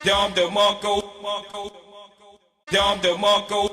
Dom DeMarco, Dom DeMarco.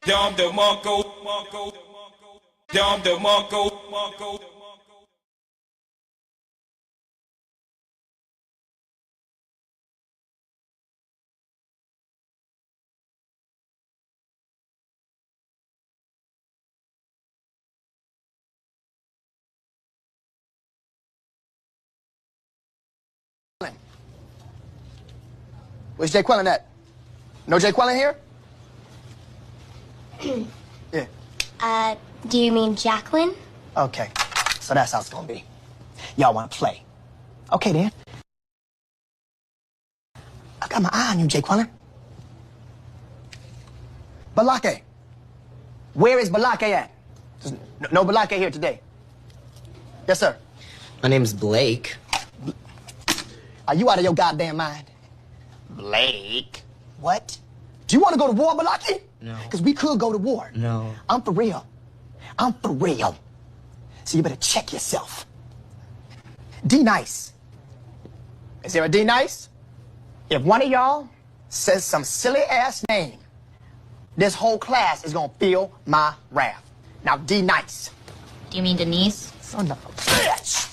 Dom DeMarco, Dom DeMarco. Where's Jay Quellen at? No Jay Quellen here? Yeah. Do you mean Jacqueline? Okay. So that's how it's gonna be. Y'all wanna play. Okay then. I got my eye on you, Jay Quellen. Balake. Where is Balake at? There's no Balake here today. Yes, sir. My name's Blake. Are you out of your goddamn mind? Blake? What? Do you want to go to war, Balake? No. Because we could go to war. No. I'm for real. I'm for real. So you better check yourself. D nice. Is there a D nice? If one of y'all says some silly ass name, this whole class is gonna feel my wrath. Now D nice. Do you mean Denise? Son of a bitch.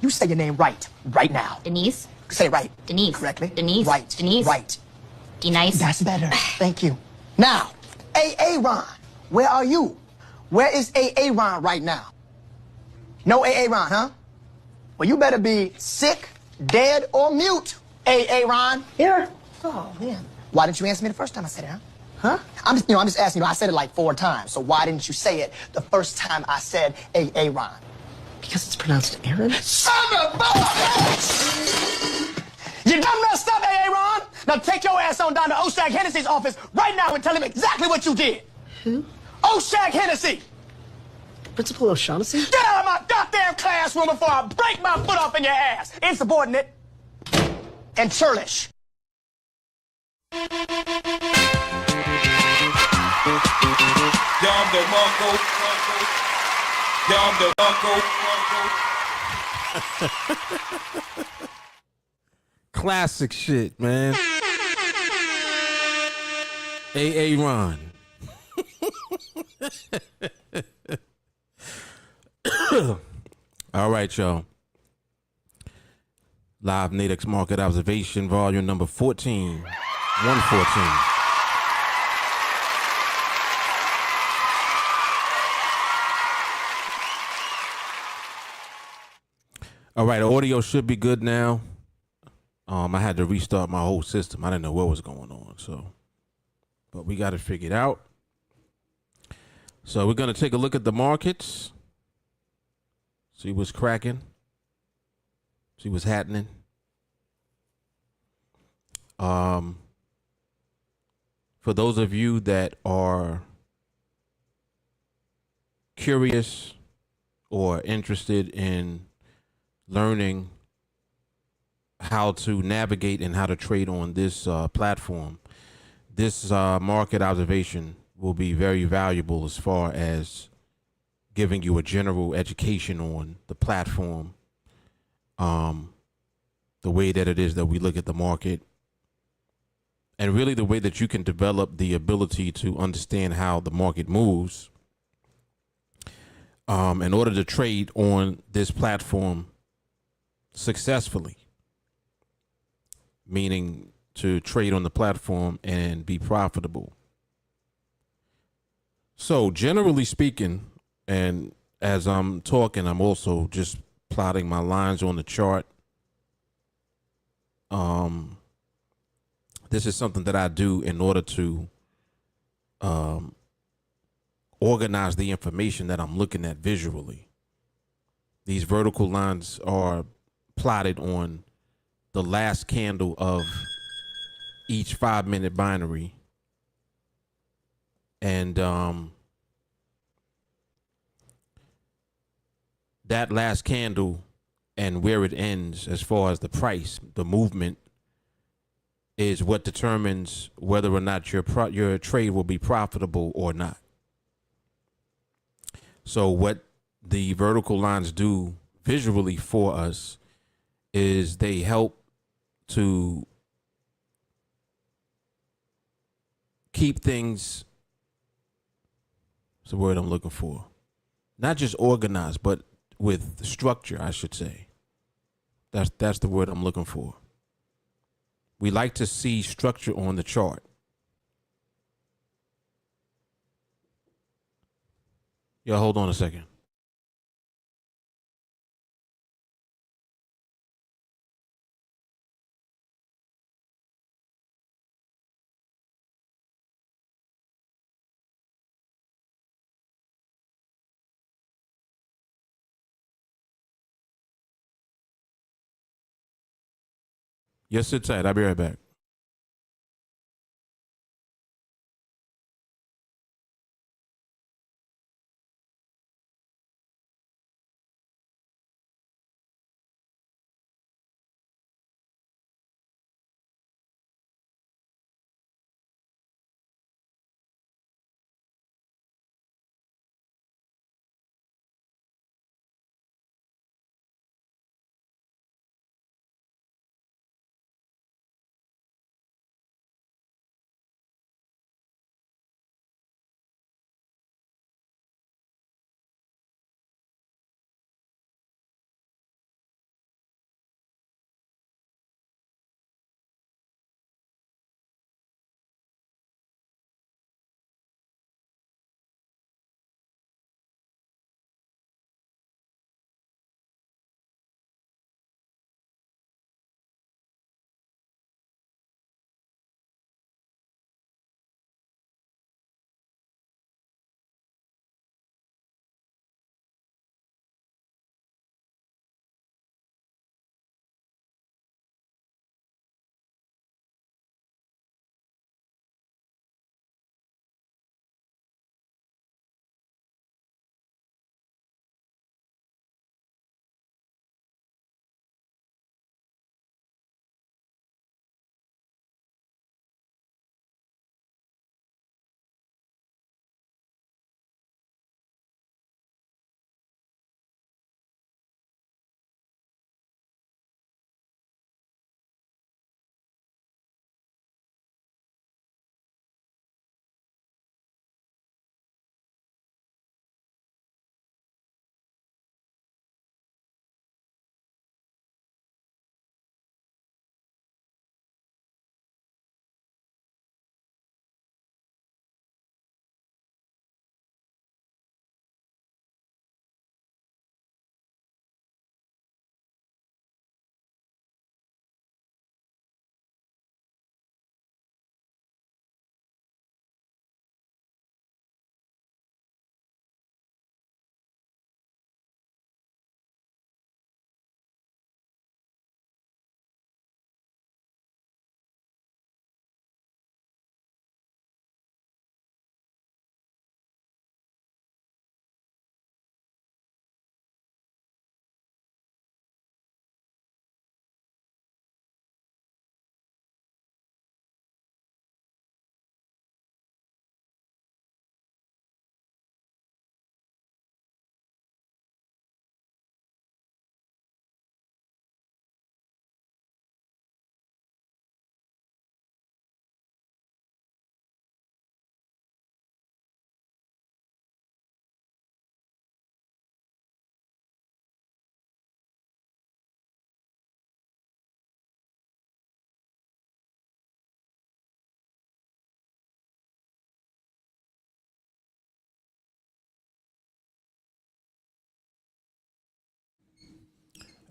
You say your name right now. Denise? Say it right. Denise. Correctly. Denise. Right. Denise. Right. D-Nice. That's better. Thank you. Now, AA Ron, where are you? Where is AA Ron right now? No AA Ron, huh? Well, you better be sick, dead, or mute, AA Ron. Here. Oh, man. Why didn't you answer me the first time I said it, huh? I'm just asking you. I said it like 4 times. So why didn't you say it the first time I said AA Ron? Because it's pronounced Aaron? Son of a bitch! You done messed up, AA Ron. Now take your ass on down to Oshag Hennessy's office right now and tell him exactly what you did. Who? Oshag Hennessy. Principal O'Shaughnessy? Get out of my goddamn classroom before I break my foot off in your ass. Insubordinate and churlish. Dom DeMarco. Dom DeMarco. Classic shit, man. A.A. Ron. All right, y'all. Live NADEX Market Observation, volume number 14. 114. All right, the audio should be good now. I had to restart my whole system. I didn't know what was going on, but we got it figured out. So we're gonna take a look at the markets, see what's cracking, see what's happening. For those of you that are curious or interested in learning how to navigate and how to trade on this platform, this market observation will be very valuable as far as giving you a general education on the platform, the way that it is that we look at the market, and really the way that you can develop the ability to understand how the market moves in order to trade on this platform successfully, meaning to trade on the platform and be profitable. So generally speaking, and as I'm talking, I'm also just plotting my lines on the chart. This is something that I do in order to organize the information that I'm looking at visually. These vertical lines are plotted on the last candle of each 5-minute binary. And that last candle and where it ends as far as the price, the movement, is what determines whether or not your trade will be profitable or not. So what the vertical lines do visually for us is they help to keep things, what's the word I'm looking for? Not just organized, but with structure, I should say. That's the word I'm looking for. We like to see structure on the chart. Yo, hold on a second. Yes, sit tight. I'll be right back.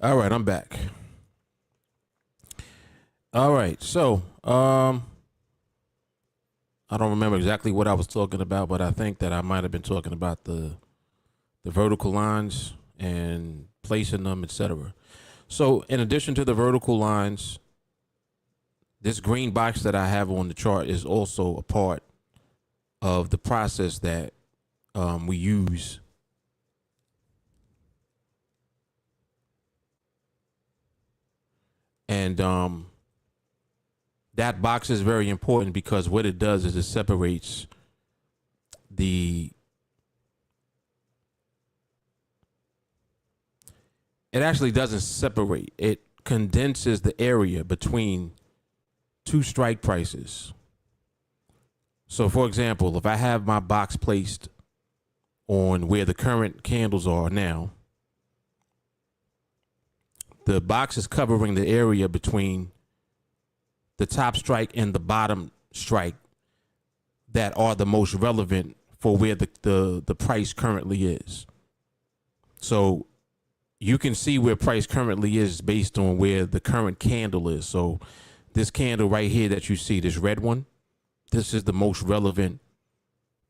All right, I'm back. All right, so I don't remember exactly what I was talking about, but I think that I might have been talking about the vertical lines and placing them, etc. So in addition to the vertical lines, this green box that I have on the chart is also a part of the process that we use and that box is very important because what it does is it separates it actually doesn't separate. It condenses the area between two strike prices. So for example, if I have my box placed on where the current candles are now, the box is covering the area between the top strike and the bottom strike that are the most relevant for where the price currently is. So you can see where price currently is based on where the current candle is. So this candle right here that you see, this red one, this is the most relevant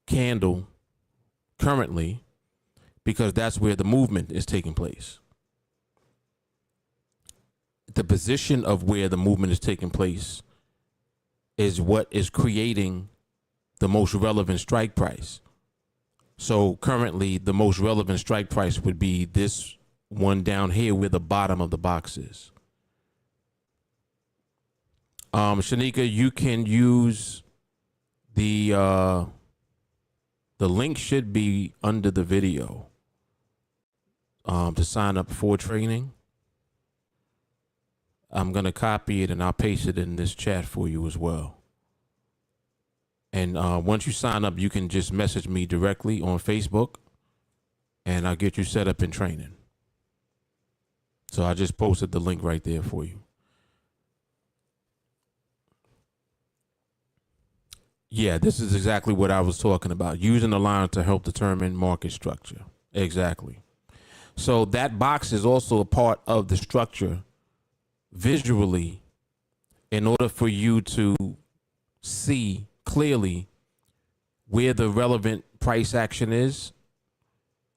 candle currently because that's where the movement is taking place. The position of where the movement is taking place is what is creating the most relevant strike price. So currently the most relevant strike price would be this one down here where the bottom of the box is. Shanika, you can use the link should be under the video to sign up for training. I'm going to copy it and I'll paste it in this chat for you as well. And once you sign up, you can just message me directly on Facebook and I'll get you set up in training. So I just posted the link right there for you. Yeah, this is exactly what I was talking about. Using the line to help determine market structure. Exactly. So that box is also a part of the structure visually in order for you to see clearly where the relevant price action is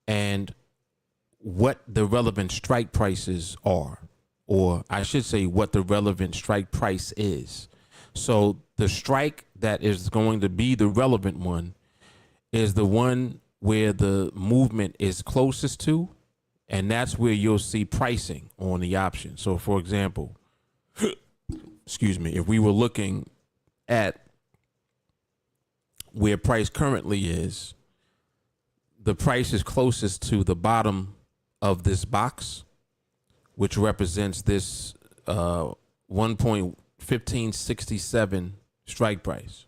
and what the relevant strike prices are, or I should say what the relevant strike price is. So the strike that is going to be the relevant one is the one where the movement is closest to, and that's where you'll see pricing on the option. So for example, excuse me, if we were looking at where price currently is, the price is closest to the bottom of this box, which represents this 1.1567 strike price.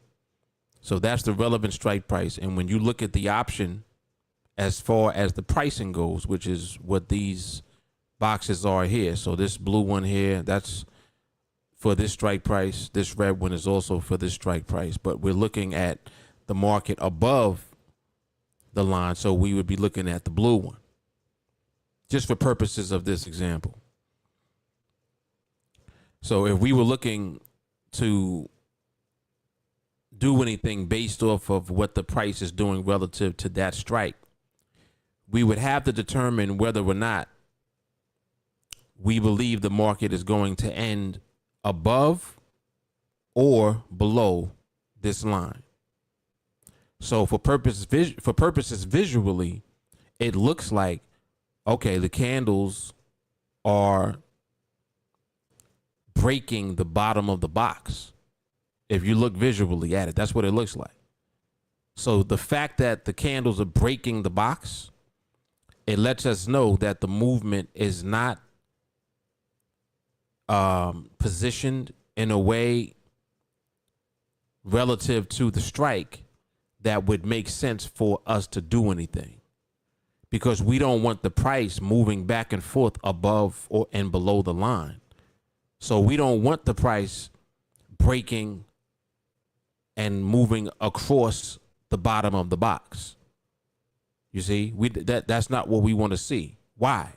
So that's the relevant strike price. And when you look at the option as far as the pricing goes, which is what these boxes are here. So this blue one here, that's for this strike price. This red one is also for this strike price. But we're looking at the market above the line. So we would be looking at the blue one, just for purposes of this example. So if we were looking to do anything based off of what the price is doing relative to that strike, we would have to determine whether or not we believe the market is going to end above or below this line. So for purposes visually, it looks like, okay, the candles are breaking the bottom of the box. If you look visually at it, that's what it looks like. So the fact that the candles are breaking the box, it lets us know that the movement is not positioned in a way relative to the strike that would make sense for us to do anything, because we don't want the price moving back and forth above or and below the line. So we don't want the price breaking and moving across the bottom of the box. You see, that's not what we want to see. Why?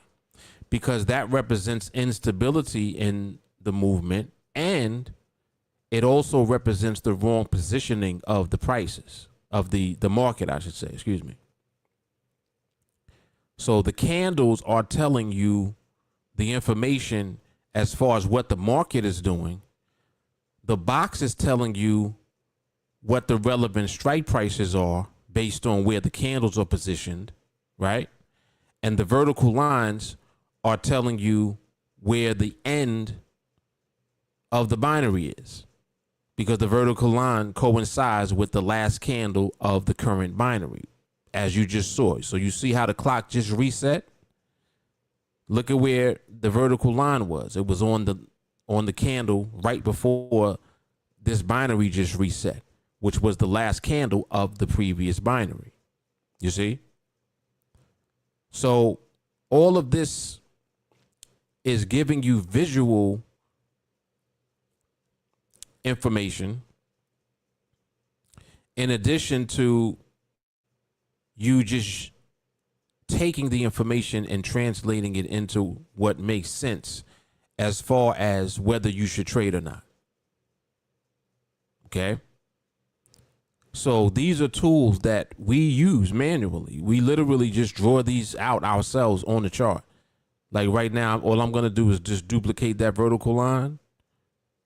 because that represents instability in the movement, and it also represents the wrong positioning of the prices of the market, I should say, excuse me. So the candles are telling you the information as far as what the market is doing. The box is telling you what the relevant strike prices are based on where the candles are positioned, right? And the vertical lines are telling you where the end of the binary is, because the vertical line coincides with the last candle of the current binary, as you just saw. So you see how the clock just reset? Look at where the vertical line was. It was on the candle right before this binary just reset, which was the last candle of the previous binary. You see? So all of this is giving you visual information in addition to you just taking the information and translating it into what makes sense as far as whether you should trade or not. Okay? So these are tools that we use manually. We literally just draw these out ourselves on the chart. Like right now, all I'm going to do is just duplicate that vertical line,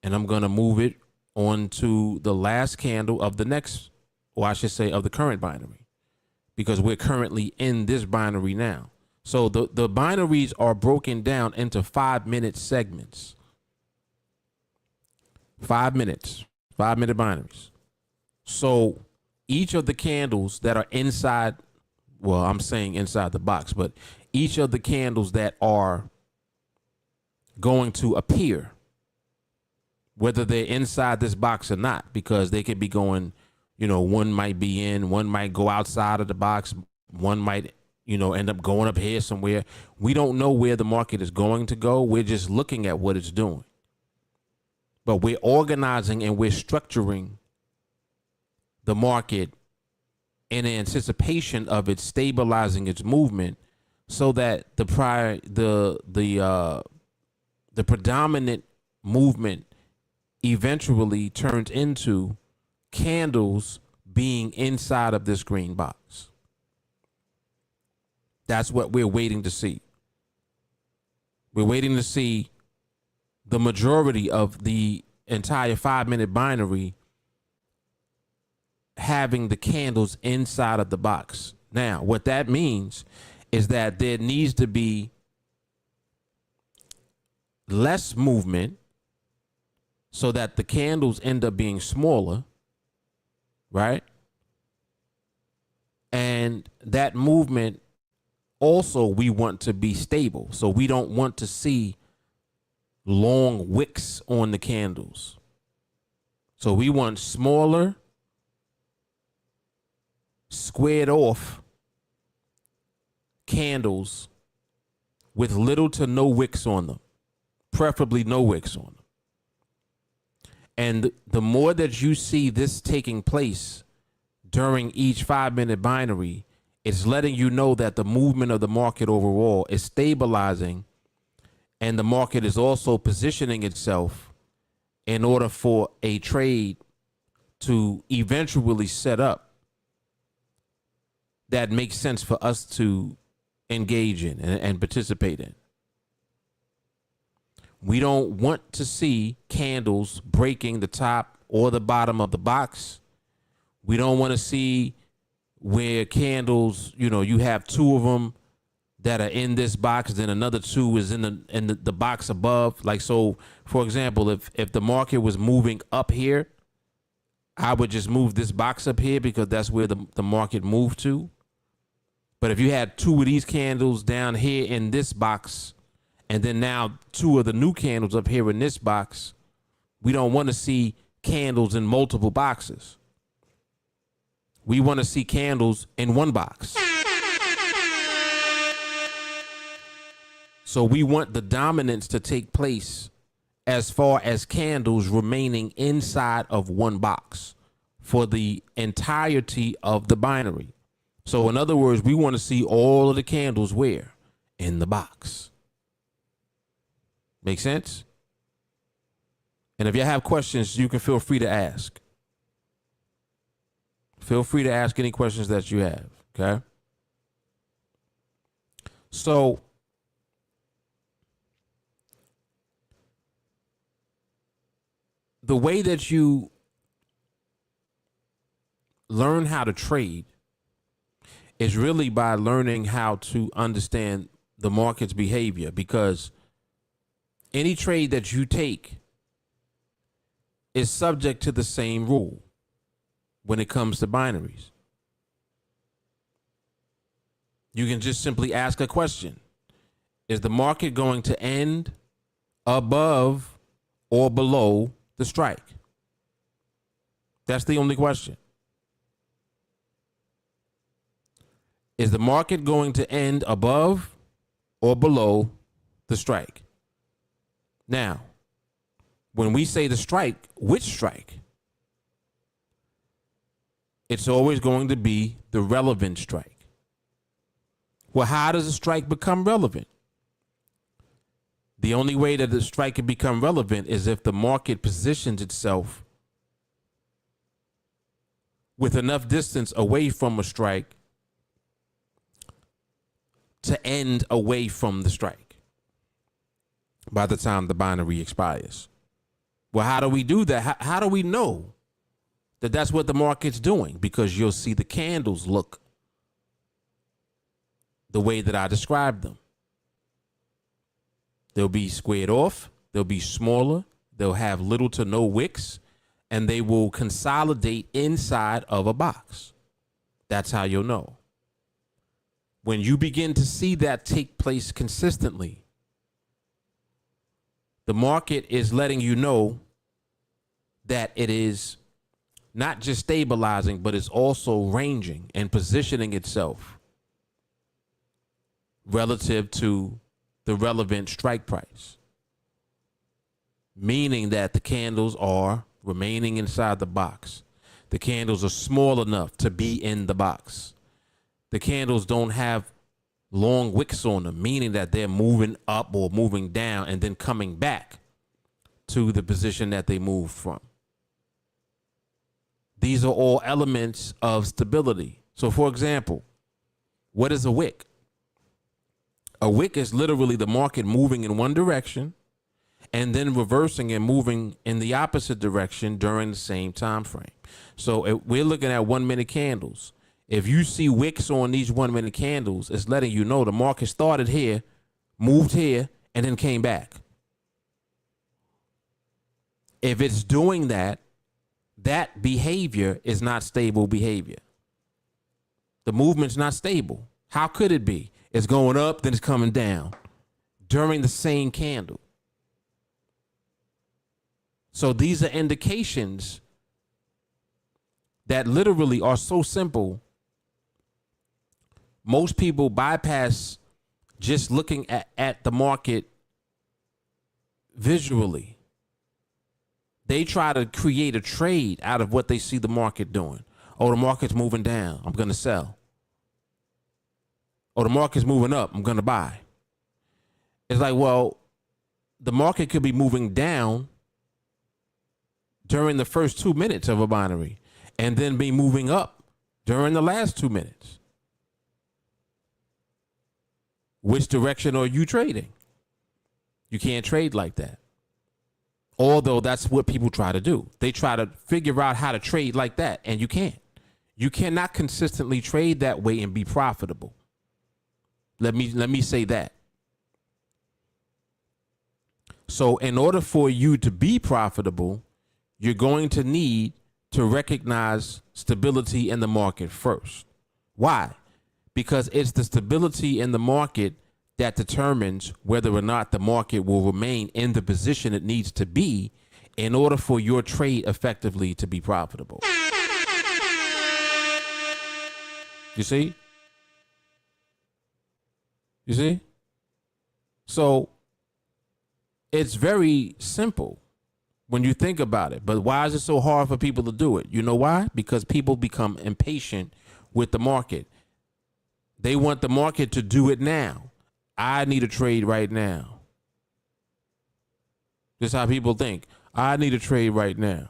and I'm going to move it onto the last candle of the next, or I should say of the current binary, because we're currently in this binary now. So the binaries are broken down into 5-minute segments. 5 minutes, 5-minute binaries. So each of the candles that are inside, well, I'm saying inside the box, but each of the candles that are going to appear, whether they're inside this box or not, because they could be going, you know, one might be in, one might go outside of the box, one might, you know, end up going up here somewhere. We don't know where the market is going to go. We're just looking at what it's doing. But we're organizing and we're structuring the market in anticipation of it stabilizing its movement, so that the predominant movement eventually turns into candles being inside of this green box. That's what we're waiting to see. We're waiting to see the majority of the entire 5-minute binary having the candles inside of the box. Now, what that means is that there needs to be less movement so that the candles end up being smaller, right? And that movement also we want to be stable. So we don't want to see long wicks on the candles. So we want smaller, squared off candles with little to no wicks on them, preferably no wicks on them. And the more that you see this taking place during each 5-minute binary, it's letting you know that the movement of the market overall is stabilizing, and the market is also positioning itself in order for a trade to eventually set up that makes sense for us to engage in and participate in. We don't want to see candles breaking the top or the bottom of the box. We don't want to see where candles, you know, you have 2 of them that are in this box, then another 2 is in the box above. Like, so for example, if the market was moving up here, I would just move this box up here because that's where the market moved to. But if you had 2 of these candles down here in this box, and then now 2 of the new candles up here in this box, we don't want to see candles in multiple boxes. We want to see candles in one box. So we want the dominance to take place as far as candles remaining inside of one box for the entirety of the binary. So in other words, we want to see all of the candles where? In the box. Make sense? And if you have questions, you can feel free to ask. Feel free to ask any questions that you have, okay? So, the way that you learn how to trade is really by learning how to understand the market's behavior, because any trade that you take is subject to the same rule when it comes to binaries. You can just simply ask a question. Is the market going to end above or below the strike? That's the only question. Is the market going to end above or below the strike? Now, when we say the strike, which strike? It's always going to be the relevant strike. Well, how does a strike become relevant? The only way that the strike can become relevant is if the market positions itself with enough distance away from a strike to end away from the strike by the time the binary expires. Well, how do we do that? How do we know that that's what the market's doing? Because you'll see the candles look the way that I described them. They'll be squared off, they'll be smaller, they'll have little to no wicks, and they will consolidate inside of a box. That's how you'll know. When you begin to see that take place consistently, the market is letting you know that it is not just stabilizing, but it's also ranging and positioning itself relative to the relevant strike price, meaning that the candles are remaining inside the box. The candles are small enough to be in the box. The candles don't have long wicks on them, meaning that they're moving up or moving down and then coming back to the position that they moved from. These are all elements of stability. So, for example, what is a wick? A wick is literally the market moving in one direction and then reversing and moving in the opposite direction during the same time frame. So if we're looking at 1 minute candles. If you see wicks on these 1 minute candles, it's letting you know the market started here, moved here, and then came back. If it's doing that, that behavior is not stable behavior. The movement's not stable. How could it be? It's going up, then it's coming down during the same candle. So these are indications that literally are so simple. Most people bypass just looking at the market visually. They try to create a trade out of what they see the market doing. Oh, the market's moving down, I'm going to sell. Oh, the market's moving up, I'm going to buy. It's like, well, the market could be moving down during the first 2 minutes of a binary and then be moving up during the last 2 minutes. Which direction are you trading? You can't trade like that. Although that's what people try to do. They try to figure out how to trade like that, and you can't. You cannot consistently trade that way and be profitable. Let me say that. So in order for you to be profitable, you're going to need to recognize stability in the market first. Why? Because it's the stability in the market that determines whether or not the market will remain in the position it needs to be in order for your trade effectively to be profitable. You see? You see? So it's very simple when you think about it. But why is it so hard for people to do it? You know why? Because people become impatient with the market. They want the market to do it now. I need a trade right now. This is how people think. I need to trade right now.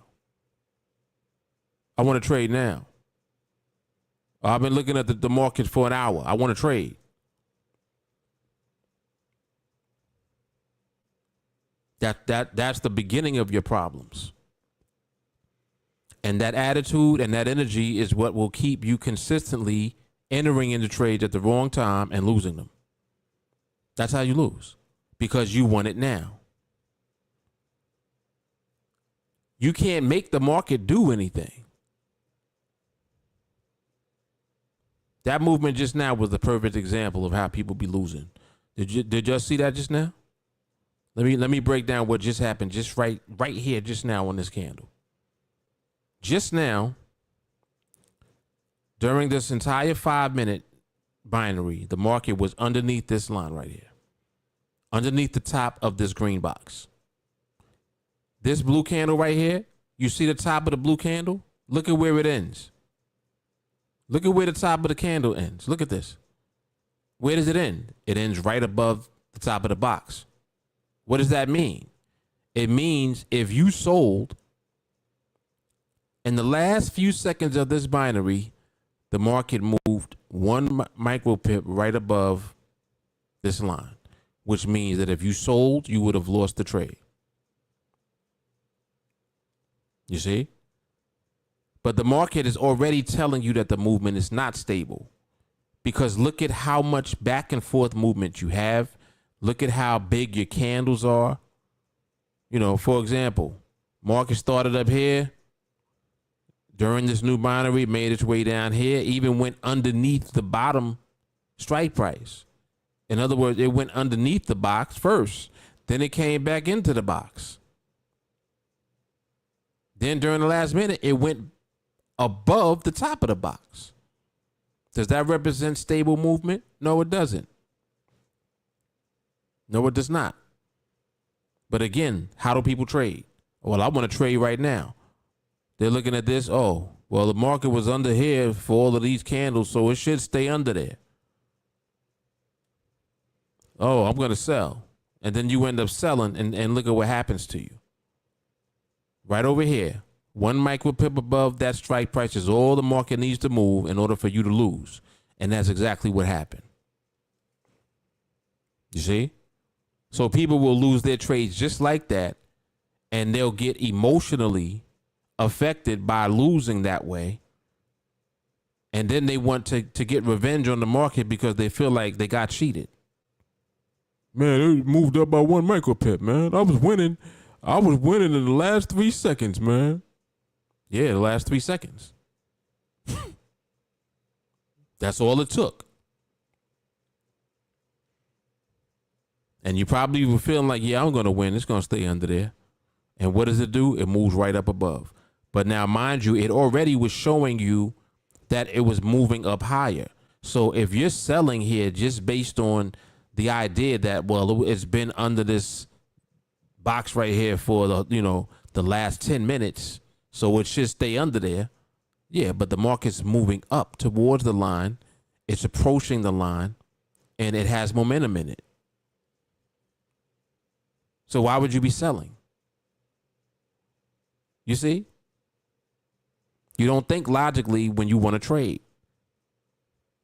I want to trade now. I've been looking at the market for an hour. I want to trade. That's the beginning of your problems. And that attitude and that energy is what will keep you consistently entering into trades at the wrong time and losing them. That's how you lose, because you want it now. You can't make the market do anything. That movement just now was the perfect example of how people be losing. Did y'all see that just now? Let me break down what just happened just right here just now on this candle. Just now, during this entire 5-minute binary, the market was underneath this line right here. Underneath the top of this green box. This blue candle right here, you see the top of the blue candle? Look at where it ends. Look at where the top of the candle ends. Look at this. Where does it end? It ends right above the top of the box. What does that mean? It means if you sold in the last few seconds of this binary, the market moved 1 micro pip right above this line, which means that if you sold, you would have lost the trade. You see? But the market is already telling you that the movement is not stable, because look at how much back and forth movement you have. Look at how big your candles are. You know, for example, market started up here. During this new binary, made its way down here, even went underneath the bottom strike price. In other words, it went underneath the box first. Then it came back into the box. Then during the last minute, it went above the top of the box. Does that represent stable movement? No, it doesn't. No, it does not. But again, how do people trade? Well, I want to trade right now. They're looking at this. Oh, well, the market was under here for all of these candles, so it should stay under there. Oh, I'm going to sell. And then you end up selling, and look at what happens to you. Right over here, 1 micro pip above that strike price is all the market needs to move in order for you to lose. And that's exactly what happened. You see? So people will lose their trades just like that, and they'll get emotionally affected by losing that way. And then they want to get revenge on the market because they feel like they got cheated. Man, it moved up by 1 micro pip, man. I was winning in the last 3 seconds, man. Yeah, the last 3 seconds. That's all it took. And you probably were feeling like, yeah, I'm going to win. It's going to stay under there. And what does it do? It moves right up above. But now, mind you, it already was showing you that it was moving up higher. So if you're selling here just based on the idea that, well, it's been under this box right here for the last 10 minutes, so it should stay under there. Yeah, but the market's moving up towards the line. It's approaching the line, and it has momentum in it. So why would you be selling? You see? You don't think logically when you want to trade.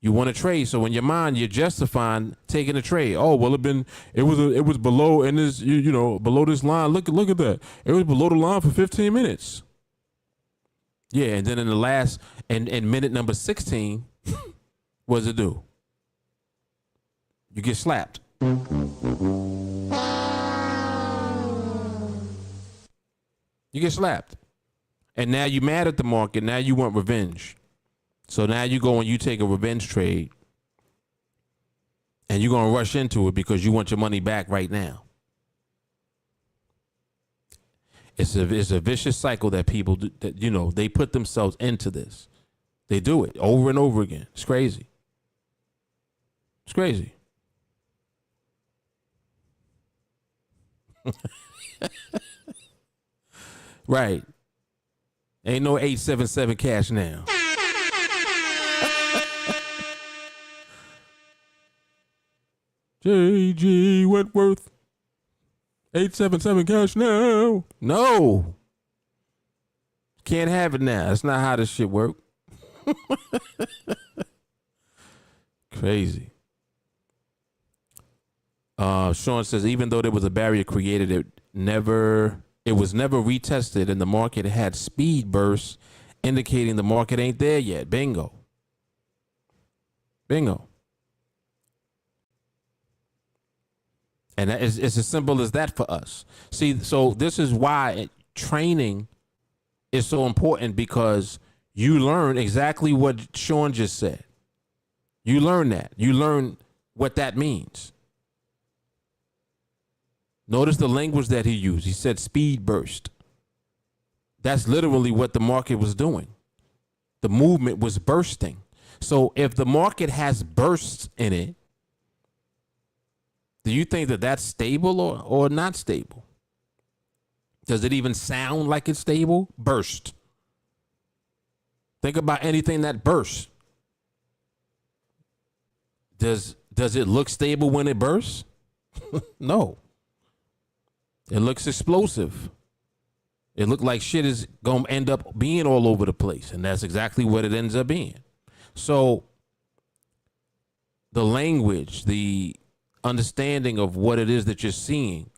You want to trade, so in your mind you're justifying taking a trade. Oh, well, it was below, and this below this line. Look at that. It was below the line for 15 minutes. Yeah, and then in the last and minute number 16, what does it do? You get slapped. You get slapped. And now you're mad at the market. Now you want revenge. So now you go and you take a revenge trade. And you're going to rush into it because you want your money back right now. It's a vicious cycle that people do, that, they put themselves into this. They do it over and over again. It's crazy. It's crazy. Right. Ain't no 877 cash now. J.G. Wentworth. 877 cash now. No. Can't have it now. That's not how this shit work. Crazy. Sean says, even though there was a barrier created, it was never retested, and the market had speed bursts, indicating the market ain't there yet. Bingo. Bingo. And it's as simple as that for us. See, so this is why training is so important, because you learn exactly what Sean just said. You learn that. You learn what that means. Notice the language that he used. He said speed burst. That's literally what the market was doing. The movement was bursting. So if the market has bursts in it, do you think that that's stable or not stable? Does it even sound like it's stable? Burst. Think about anything that bursts. Does it look stable when it bursts? No. It looks explosive. It looked like shit is going to end up being all over the place. And that's exactly what it ends up being. So the language, the understanding of what it is that you're seeing,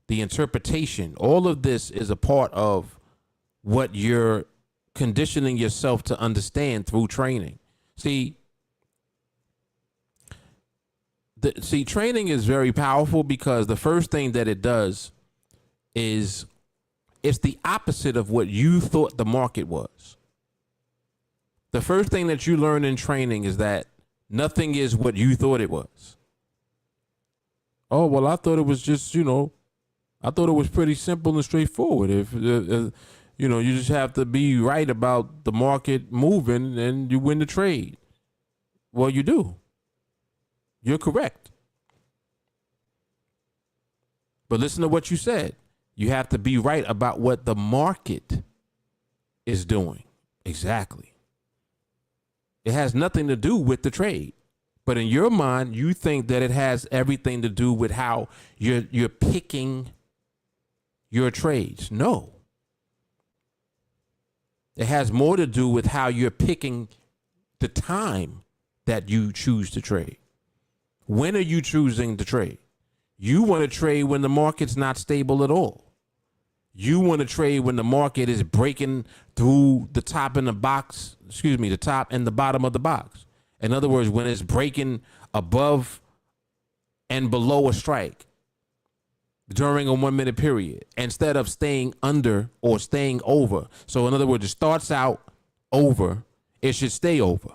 the interpretation, all of this is a part of what you're conditioning yourself to understand through training. See, training is very powerful, because the first thing that it does is it's the opposite of what you thought the market was. The first thing that you learn in training is that nothing is what you thought it was. Oh, well, I thought it was just, I thought it was pretty simple and straightforward. If you just have to be right about the market moving and you win the trade. Well, you do. You're correct. But listen to what you said. You have to be right about what the market is doing. Exactly. It has nothing to do with the trade. But in your mind, you think that it has everything to do with how you're picking your trades. No. It has more to do with how you're picking the time that you choose to trade. When are you choosing to trade? You want to trade when the market's not stable at all. You want to trade when the market is breaking through the top and the box, the top and the bottom of the box. In other words, when it's breaking above and below a strike during a 1 minute period, instead of staying under or staying over. So in other words, it starts out over, it should stay over.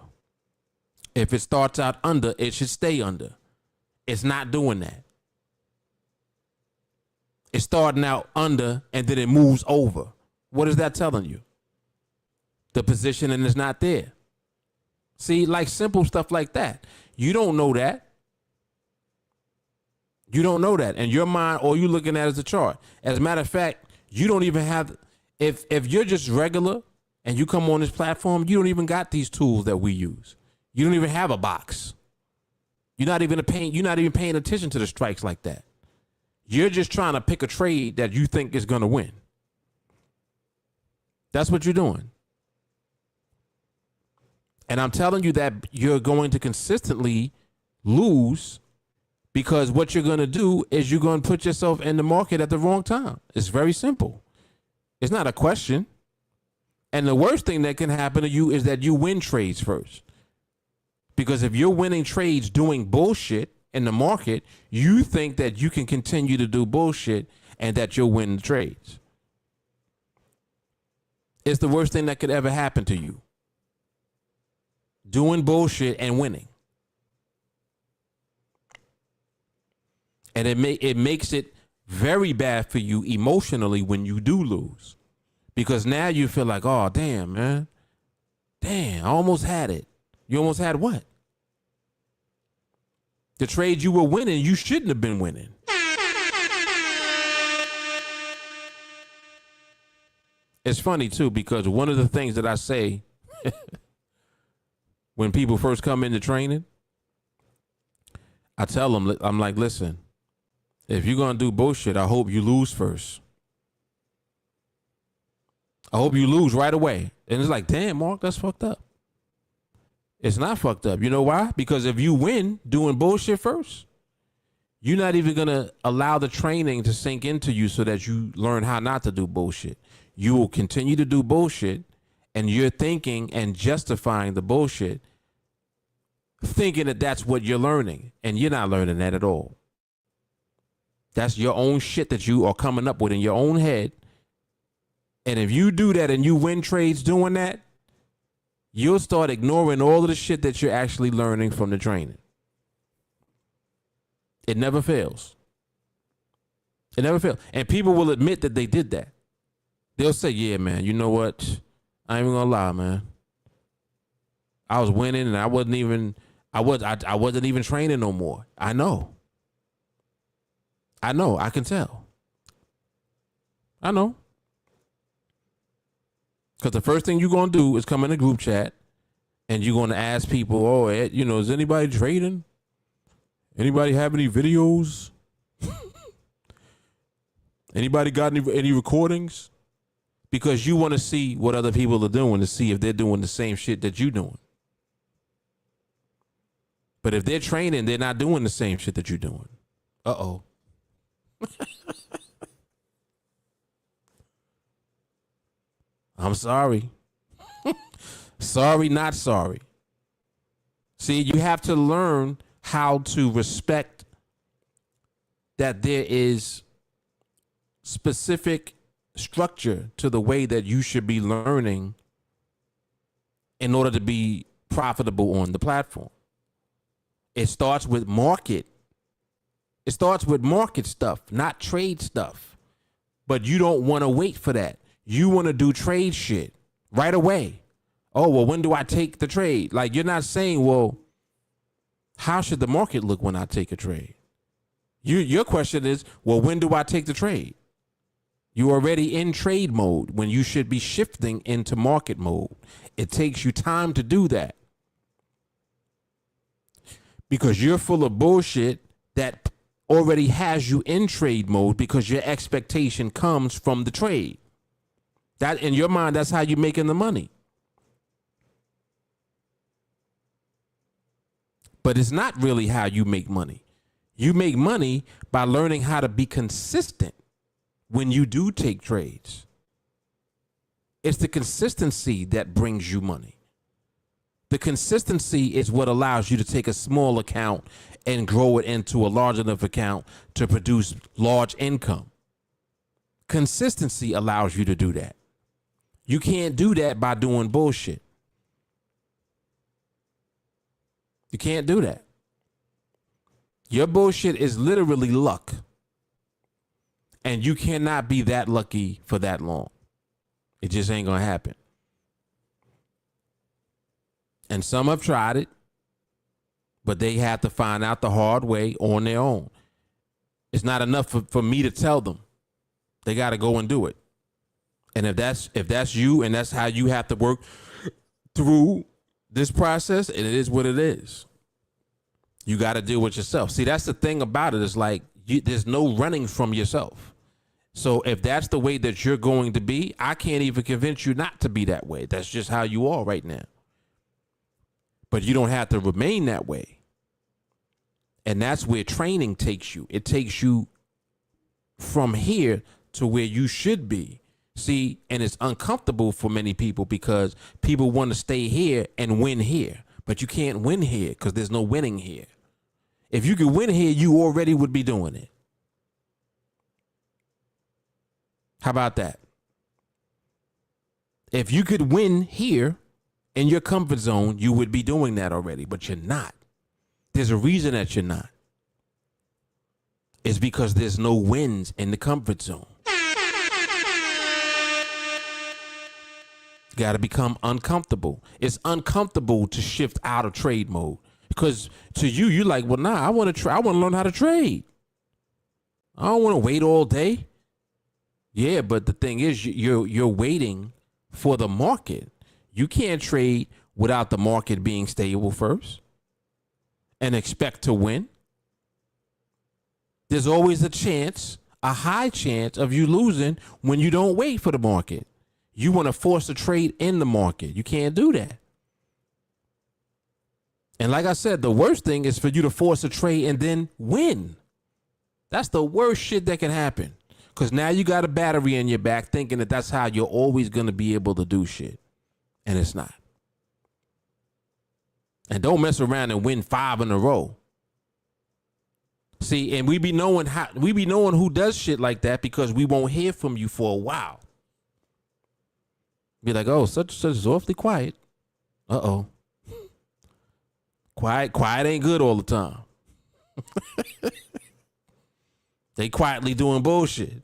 If it starts out under, it should stay under. It's not doing that. It's starting out under and then it moves over. What is that telling you? The positioning is not there. See, like simple stuff like that. You don't know that. You don't know that. And your mind, all you're looking at is the chart. As a matter of fact, you don't even have, if you're just regular and you come on this platform, you don't even got these tools that we use. You don't even have a box. You're not even paying attention to the strikes like that. You're just trying to pick a trade that you think is going to win. That's what you're doing. And I'm telling you that you're going to consistently lose, because what you're going to do is you're going to put yourself in the market at the wrong time. It's very simple. It's not a question. And the worst thing that can happen to you is that you win trades first. Because if you're winning trades doing bullshit in the market, you think that you can continue to do bullshit and that you'll win the trades. It's the worst thing that could ever happen to you. Doing bullshit and winning. And it makes it very bad for you emotionally when you do lose. Because now you feel like, oh, damn, man. Damn, I almost had it. You almost had what? The trade you were winning, you shouldn't have been winning. It's funny, too, because one of the things that I say when people first come into training, I tell them, I'm like, listen, If you're going to do bullshit, I hope you lose first. I hope you lose right away. And it's like, damn, Mark, that's fucked up. It's not fucked up. You know why? Because if you win doing bullshit first, you're not even going to allow the training to sink into you so that you learn how not to do bullshit. You will continue to do bullshit, and you're thinking and justifying the bullshit, thinking that that's what you're learning, and you're not learning that at all. That's your own shit that you are coming up with in your own head. And if you do that and you win trades doing that, you'll start ignoring all of the shit that you're actually learning from the training. It never fails. It never fails. And people will admit that they did that. They'll say, yeah, man, you know what? I ain't even gonna lie, man. I was winning and I wasn't even training no more. I know. I can tell. I know. Because the first thing you're going to do is come in a group chat and you're going to ask people, oh, is anybody trading? Anybody have any videos? Anybody got any recordings? Because you want to see what other people are doing to see if they're doing the same shit that you're doing. But if they're training, they're not doing the same shit that you're doing. Uh-oh. I'm sorry. Sorry, not sorry. See, you have to learn how to respect that there is specific structure to the way that you should be learning in order to be profitable on the platform. It starts with market. It starts with market stuff, not trade stuff. But you don't want to wait for that. You want to do trade shit right away. Oh, well, when do I take the trade? Like, you're not saying, well, how should the market look when I take a trade? Your question is, well, when do I take the trade? You're already in trade mode when you should be shifting into market mode. It takes you time to do that because you're full of bullshit that already has you in trade mode because your expectation comes from the trade. That in your mind, that's how you're making the money. But it's not really how you make money. You make money by learning how to be consistent when you do take trades. It's the consistency that brings you money. The consistency is what allows you to take a small account and grow it into a large enough account to produce large income. Consistency allows you to do that. You can't do that by doing bullshit. You can't do that. Your bullshit is literally luck. And you cannot be that lucky for that long. It just ain't going to happen. And some have tried it, but they have to find out the hard way on their own. It's not enough for me to tell them. They got to go and do it. And if that's you and that's how you have to work through this process, it is what it is. You got to deal with yourself. See, that's the thing about it. It's like there's no running from yourself. So if that's the way that you're going to be, I can't even convince you not to be that way. That's just how you are right now. But you don't have to remain that way. And that's where training takes you. It takes you from here to where you should be. See, and it's uncomfortable for many people because people want to stay here and win here. But you can't win here because there's no winning here. If you could win here, you already would be doing it. How about that? If you could win here in your comfort zone, you would be doing that already, but you're not. There's a reason that you're not. It's because there's no wins in the comfort zone. You got to become uncomfortable. It's uncomfortable to shift out of trade mode because to you, you're like, well, nah, I want to try. I want to learn how to trade. I don't want to wait all day. Yeah, but the thing is, you're waiting for the market. You can't trade without the market being stable first and expect to win. there's always a high chance of you losing when you don't wait for the market. You want to force a trade in the market. You can't do that. And like I said, the worst thing is for you to force a trade and then win. That's the worst shit that can happen. Because now you got a battery in your back thinking that that's how you're always going to be able to do shit. And it's not. And don't mess around and win 5 in a row. See, and we be knowing who does shit like that because we won't hear from you for a while. Be like, oh, such is awfully quiet. Uh-oh. Quiet ain't good all the time. They quietly doing bullshit.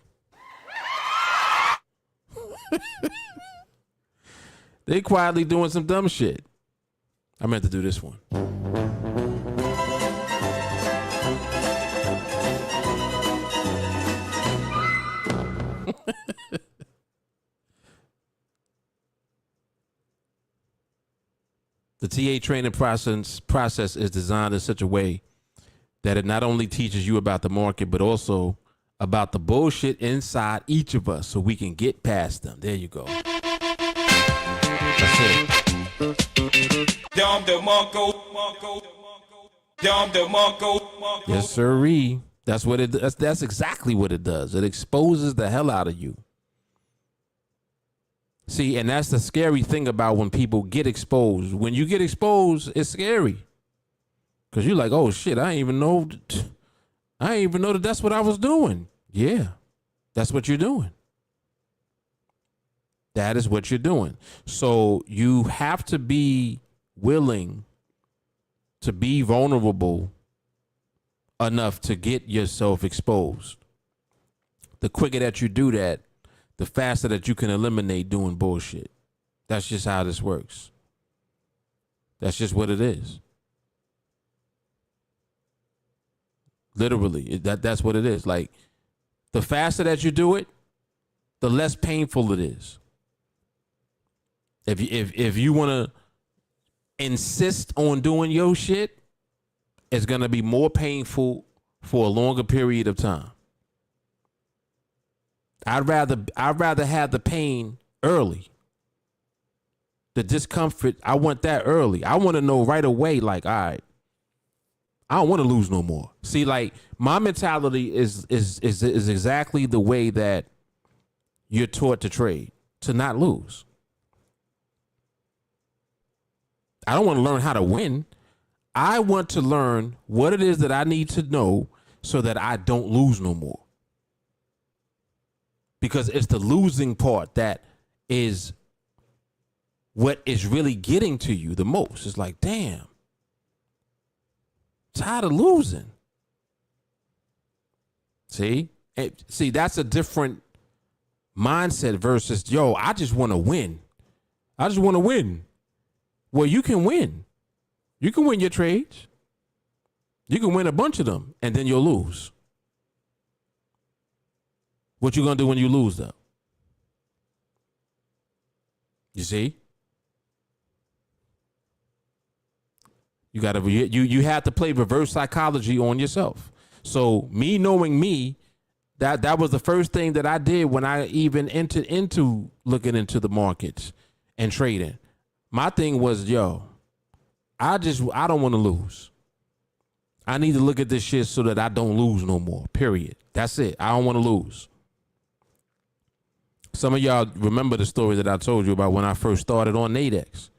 They quietly doing some dumb shit. I meant to do this one. The TA training process is designed in such a way that it not only teaches you about the market, but also about the bullshit inside each of us so we can get past them. There you go. That's it. Yes, sirree. That's exactly what it does. It exposes the hell out of you. See, and that's the scary thing about when people get exposed. When you get exposed, it's scary. Because you're like, oh, shit, I didn't even know that that's what I was doing. Yeah, that's what you're doing. That is what you're doing. So you have to be willing to be vulnerable enough to get yourself exposed. The quicker that you do that, the faster that you can eliminate doing bullshit. That's just how this works. That's just what it is. Literally, that's what it is. Like, the faster that you do it, the less painful it is. If you want to insist on doing your shit, it's going to be more painful for a longer period of time. I'd rather have the pain early. The discomfort, I want that early. I want to know right away, like, all right, I don't want to lose no more. See, like, my mentality is exactly the way that you're taught to trade, to not lose. I don't want to learn how to win. I want to learn what it is that I need to know so that I don't lose no more. Because it's the losing part that is what is really getting to you the most. It's like, damn, tired of losing. See, that's a different mindset versus, yo, I just want to win. I just want to win. Well, you can win. You can win your trades. You can win a bunch of them, and then you'll lose. What you gonna do when you lose, though? You see? You gotta you have to play reverse psychology on yourself. So me knowing me, that was the first thing that I did when I even entered into looking into the markets and trading. My thing was, yo, I don't want to lose. I need to look at this shit so that I don't lose no more. Period. That's it. I don't want to lose. Some of y'all remember the story that I told you about when I first started on NADEX.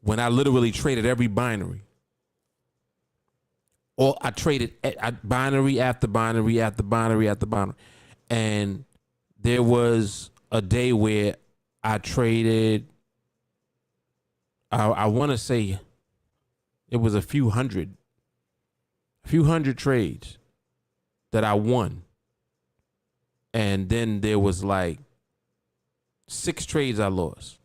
When I literally traded every binary. Or I traded binary after binary after binary after binary. And there was a day where I traded, I want to say it was a few hundred trades that I won. And then there was like 6 trades I lost.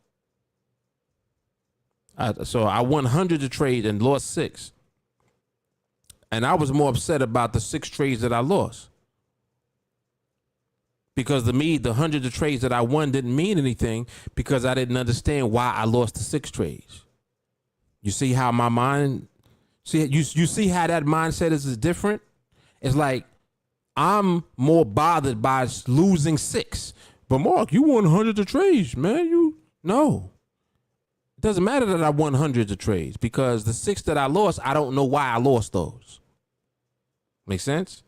So I won hundreds of trades and lost 6. And I was more upset about the 6 trades that I lost. Because to me, the hundreds of trades that I won didn't mean anything because I didn't understand why I lost the 6 trades. You see how my mind, you see how that mindset is different? It's like I'm more bothered by losing 6. But Mark, you won hundreds of trades, man. No. It doesn't matter that I won hundreds of trades because the 6 that I lost, I don't know why I lost those. Make sense?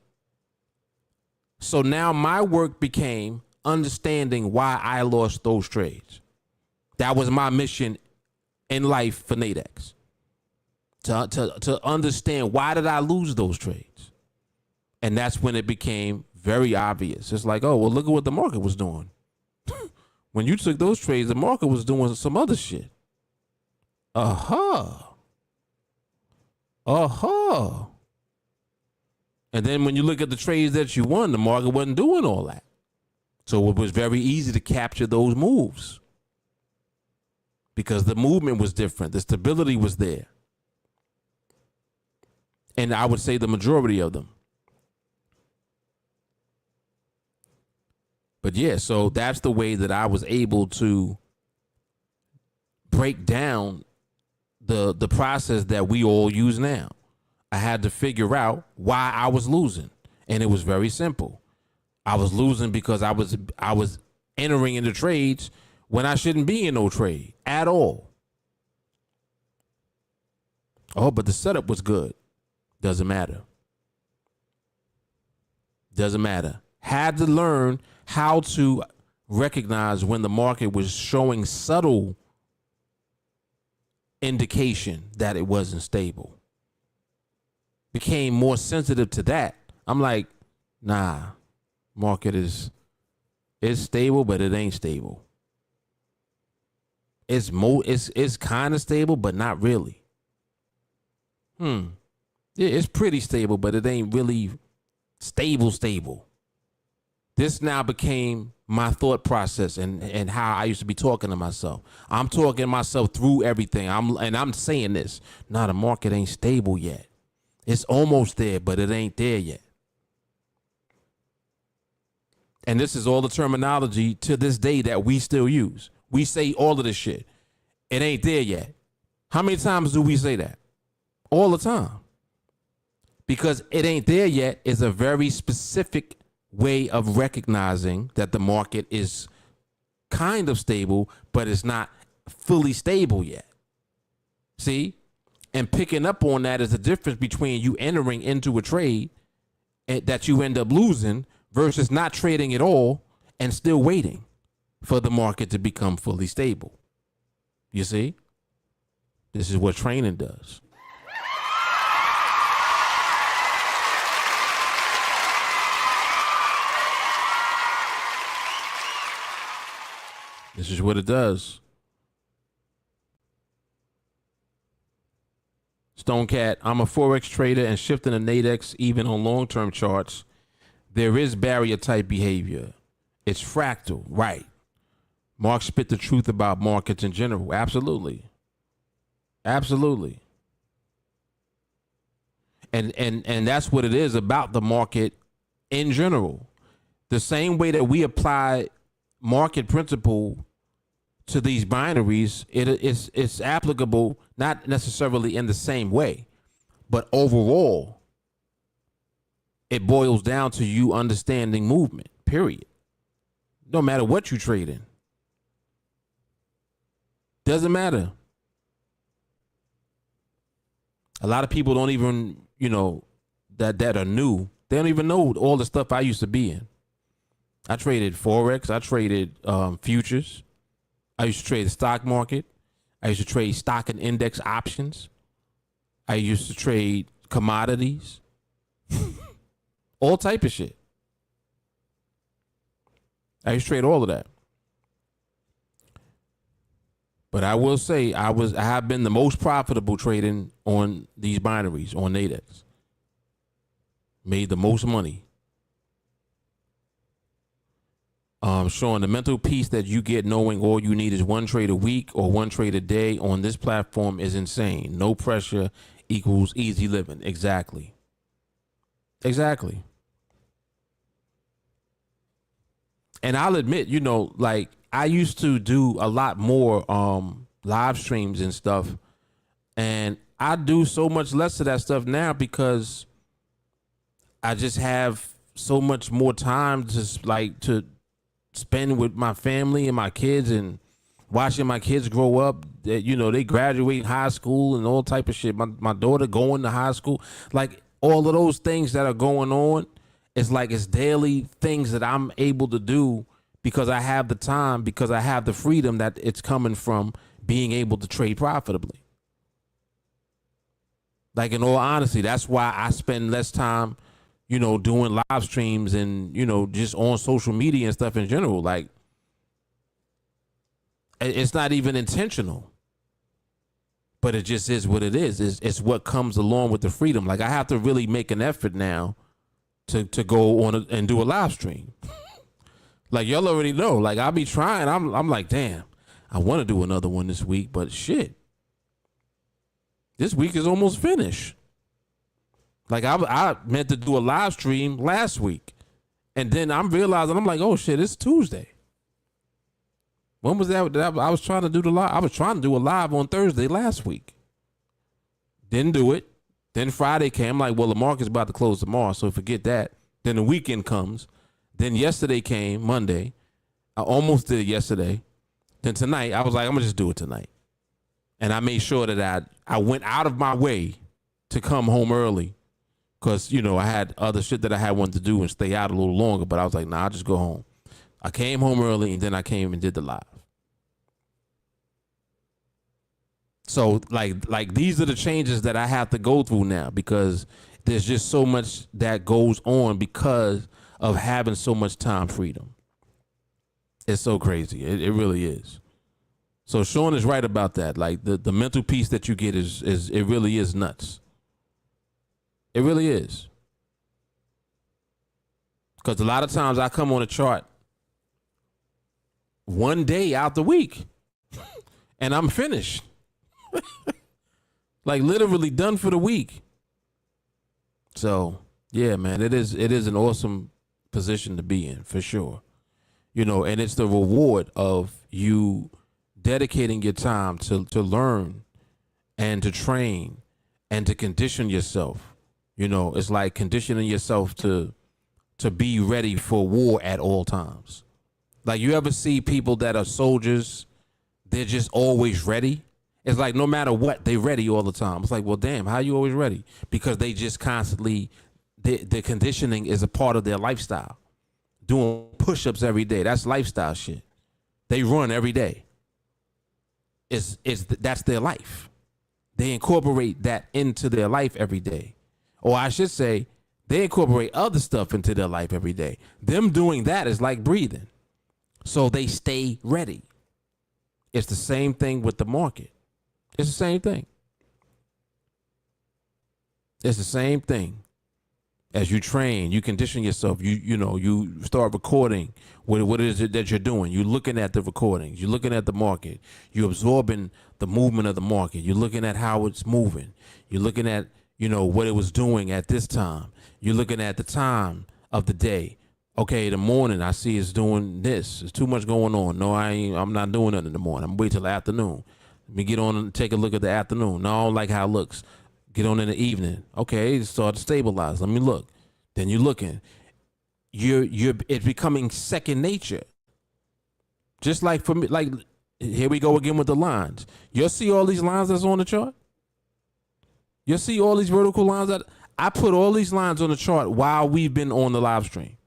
So now my work became understanding why I lost those trades. That was my mission in life for NADEX. To understand why did I lose those trades? And that's when it became very obvious. It's like, oh, well, look at what the market was doing. When you took those trades, the market was doing some other shit. Uh-huh. And then when you look at the trades that you won, the market wasn't doing all that. So it was very easy to capture those moves because the movement was different. The stability was there. And I would say the majority of them. But yeah, so that's the way that I was able to break down the process that we all use now. I had to figure out why I was losing. And it was very simple. I was losing because I was entering into trades when I shouldn't be in no trade at all. Oh, but the setup was good. Doesn't matter. Doesn't matter. Had to learn how to recognize when the market was showing subtle indication that it wasn't stable. Became more sensitive to that. I'm like, nah, market is stable, but it ain't stable. It's kind of stable, but not really. Yeah, it's pretty stable, but it ain't really stable. This now became my thought process and how I used to be talking to myself. I'm talking myself through everything. I'm saying this. Nah, the market ain't stable yet. It's almost there, but it ain't there yet. And this is all the terminology to this day that we still use. We say all of this shit. It ain't there yet. How many times do we say that? All the time. Because it ain't there yet is a very specific way of recognizing that the market is kind of stable, but it's not fully stable yet. See? And picking up on that is the difference between you entering into a trade that you end up losing versus not trading at all and still waiting for the market to become fully stable. You see? This is what training does. This is what it does. Stonecat, I'm a Forex trader and shifting to NADEX even on long-term charts. There is barrier type behavior. It's fractal, right? Mark spit the truth about markets in general. Absolutely. Absolutely. And that's what it is about the market in general. The same way that we apply market principle to these binaries, it's applicable not necessarily in the same way, but overall, it boils down to you understanding movement, period. No matter what you trade in. Doesn't matter. A lot of people don't even, that are new. They don't even know all the stuff I used to be in. I traded Forex. I traded futures. I used to trade the stock market. I used to trade stock and index options. I used to trade commodities. All type of shit. I used to trade all of that. But I will say I have been the most profitable trading on these binaries on NADEX. Made the most money. Showing the mental peace that you get knowing all you need is one trade a week or one trade a day on this platform is insane. No pressure equals easy living. Exactly. Exactly. And I'll admit, I used to do a lot more live streams and stuff. And I do so much less of that stuff now because I just have so much more time to spend with my family and my kids and watching my kids grow up. That, you know, they graduate high school and all type of shit. My daughter going to high school, like all of those things that are going on. It's like it's daily things that I'm able to do because I have the time, because I have the freedom that it's coming from being able to trade profitably. Like, in all honesty, that's why I spend less time, you know, doing live streams and, you know, just on social media and stuff in general. Like, it's not even intentional, but it just is what it is. It's what comes along with the freedom. Like, I have to really make an effort now to go on and do a live stream. Like, y'all already know. Like, I'll be trying. I'm like, damn, I want to do another one this week, but shit, this week is almost finished. Like, I meant to do a live stream last week, and then I'm realizing, I'm like, oh shit, it's Tuesday. When was that? I was trying to do the live. I was trying to do a live on Thursday last week. Didn't do it. Then Friday came. I'm like, well, the market's about to close tomorrow, so forget that. Then the weekend comes. Then yesterday came, Monday. I almost did it yesterday. Then tonight, I was like, I'm going to just do it tonight. And I made sure that I went out of my way to come home early because, you know, I had other shit that I had wanted to do and stay out a little longer. But I was like, nah, I'll just go home. I came home early and then I came and did the live. So like these are the changes that I have to go through now because there's just so much that goes on because of having so much time freedom. It's so crazy. It really is. So Sean is right about that. Like the mental peace that you get is it really is nuts. It really is. Because a lot of times I come on a chart one day out the week and I'm finished. Like literally done for the week. So yeah, man, it is an awesome position to be in for sure. You know, and it's the reward of you dedicating your time to learn and to train and to condition yourself. You know, it's like conditioning yourself to be ready for war at all times. Like, you ever see people that are soldiers, they're just always ready? It's like no matter what, they ready all the time. It's like, well, damn, how you always ready? Because they just constantly, the conditioning is a part of their lifestyle. Doing push-ups every day, that's lifestyle shit. They run every day. That's their life. They incorporate that into their life every day. Or I should say, they incorporate other stuff into their life every day. Them doing that is like breathing. So they stay ready. It's the same thing with the market. It's the same thing. It's the same thing. As you train, you condition yourself. You know, you start recording what is it that you're doing. You're looking at the recordings. You're looking at the market. You're absorbing the movement of the market. You're looking at how it's moving. You're looking at, you know, what it was doing at this time. You're looking at the time of the day. Okay, the morning I see it's doing this. There's too much going on. No, I'm not doing nothing in the morning. I'm wait till the afternoon. Let me get on and take a look at the afternoon. No, I don't like how it looks. Get on in the evening. Okay, it started to stabilize. Let me look. Then you're looking. It's becoming second nature. Just like for me, like here we go again with the lines. You'll see all these lines that's on the chart. You'll see all these vertical lines that I put all these lines on the chart while we've been on the live stream.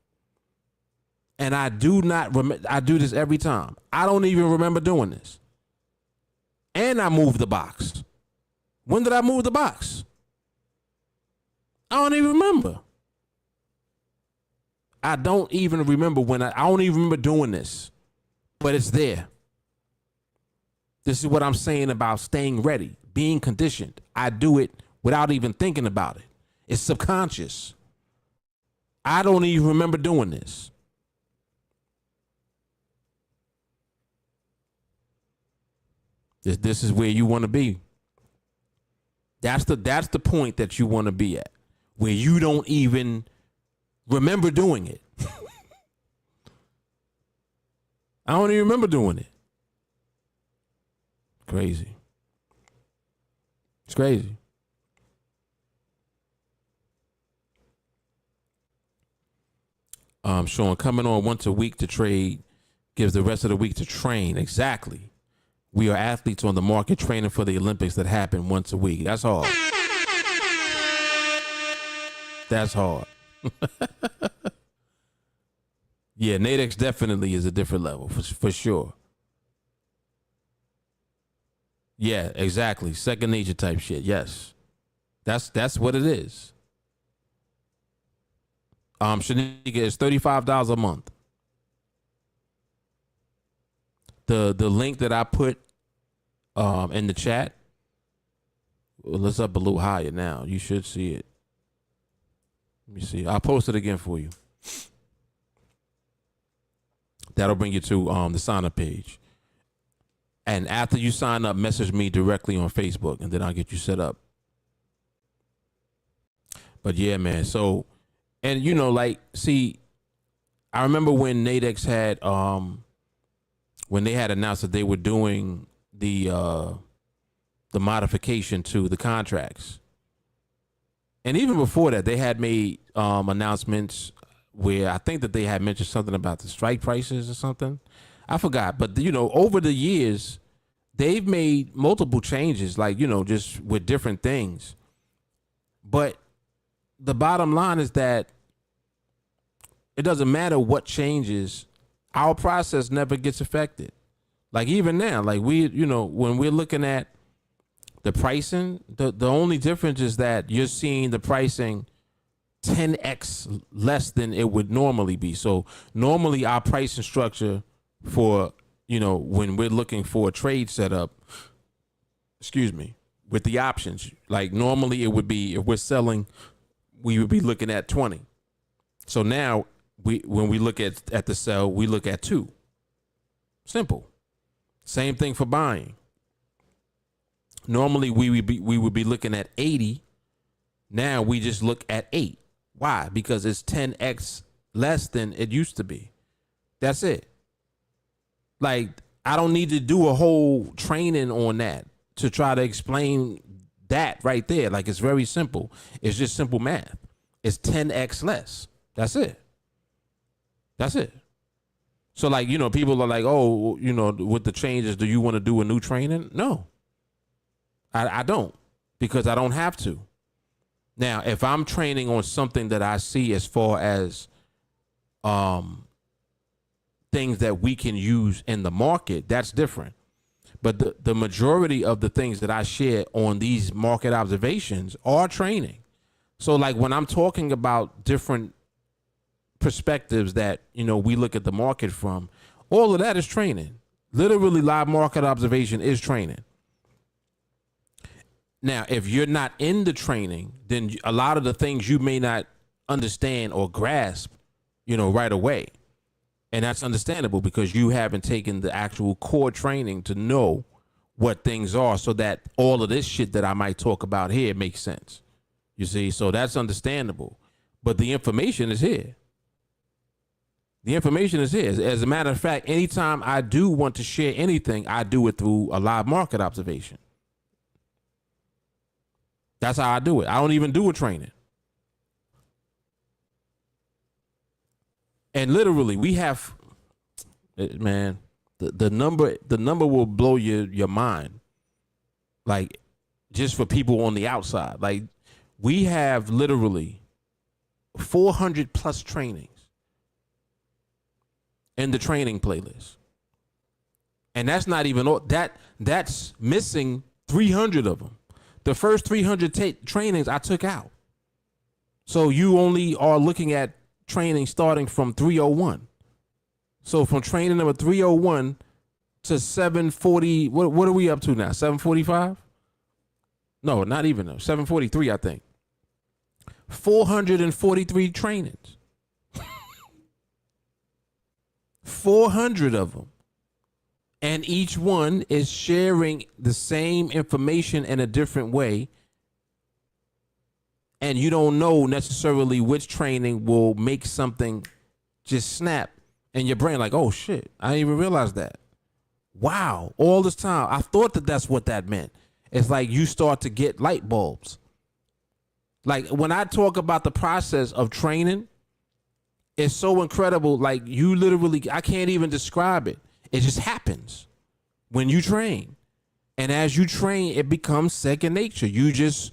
And I do not remember. I do this every time. I don't even remember doing this. And I moved the box. When did I move the box? I don't even remember. I don't even remember when I don't even remember doing this, but it's there. This is what I'm saying about staying ready, being conditioned. I do it without even thinking about it. It's subconscious. I don't even remember doing this. This is where you want to be. That's the point that you want to be at, where you don't even remember doing it. I don't even remember doing it. Crazy. It's crazy. Showing coming on once a week to trade gives the rest of the week to train. Exactly. We are athletes on the market training for the Olympics that happen once a week. That's hard. That's hard. Yeah, NADEX definitely is a different level for sure. Yeah, exactly. Second nature type shit. Yes. That's what it is. Shanika, is $35 a month. The link that I put in the chat, well, it's up a little higher now. You should see it. Let me see. I'll post it again for you. That'll bring you to the sign up page. And after you sign up, message me directly on Facebook, and then I'll get you set up. But yeah, man. So, and you know, like, see, I remember when NADEX had when they had announced that they were doing the modification to the contracts. And even before that, they had made announcements where I think that they had mentioned something about the strike prices or something. I forgot. But, you know, over the years, they've made multiple changes, like, you know, just with different things. But the bottom line is that it doesn't matter what changes, our process never gets affected. Like even now, like we, you know, when we're looking at the pricing, the only difference is that you're seeing the pricing 10x less than it would normally be. So normally our pricing structure for, you know, when we're looking for a trade setup, excuse me, with the options, like normally it would be, if we're selling, we would be looking at 20. So now when we look at the sell, we look at 2. Simple. Same thing for buying. Normally we would be looking at 80. Now we just look at 8. Why? Because it's 10x less than it used to be. That's it. Like, I don't need to do a whole training on that to try to explain that right there. Like, it's very simple. It's just simple math. It's 10x less. That's it. That's it. So, like, you know, people are like, oh, you know, with the changes, do you want to do a new training? No, I don't, because I don't have to. Now, if I'm training on something that I see as far as things that we can use in the market, that's different. But the majority of the things that I share on these market observations are training. So like when I'm talking about different perspectives that, you know, we look at the market from, all of that is training. Literally, live market observation is training. Now, if you're not in the training, then a lot of the things you may not understand or grasp, you know, right away. And that's understandable because you haven't taken the actual core training to know what things are, so that all of this shit that I might talk about here makes sense. You see, so that's understandable. But the information is here. The information is here. As a matter of fact, anytime I do want to share anything, I do it through a live market observation. That's how I do it. I don't even do a training. And literally, we have, man, the number will blow your mind. Like, just for people on the outside, like, we have literally 400 plus trainings in the training playlist, and that's not even all. That's missing 300 of them. The first 300 trainings I took out. So you only are looking at training starting from 301. So from training number 301 to 740, what are we up to now? 745? No, not even though. 743, I think. 443 trainings. 400 of them. And each one is sharing the same information in a different way. And you don't know necessarily which training will make something just snap in your brain, like, oh shit, I didn't even realize that. Wow, all this time I thought that that's what that meant. It's like you start to get light bulbs. Like when I talk about the process of training, It's so incredible. Like you literally, I can't even describe it. It just happens when you train. And as you train, it becomes second nature. You just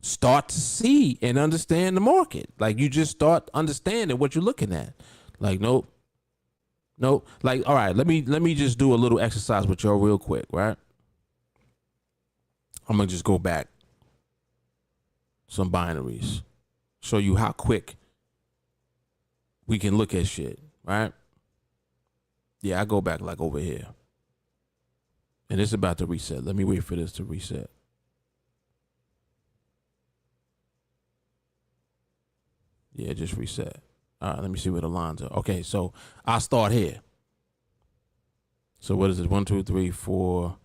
start to see and understand the market. Like you just start understanding what you're looking at. Like, nope. Like, all right, let me just do a little exercise with y'all real quick, right? I'm gonna just go back some binaries, show you how quick we can look at shit, right? Yeah, I go back like over here. And it's about to reset. Let me wait for this to reset. Yeah, just reset. All right, let me see where the lines are. Okay, so I'll start here. So what is it? 1, 2, 3, 4.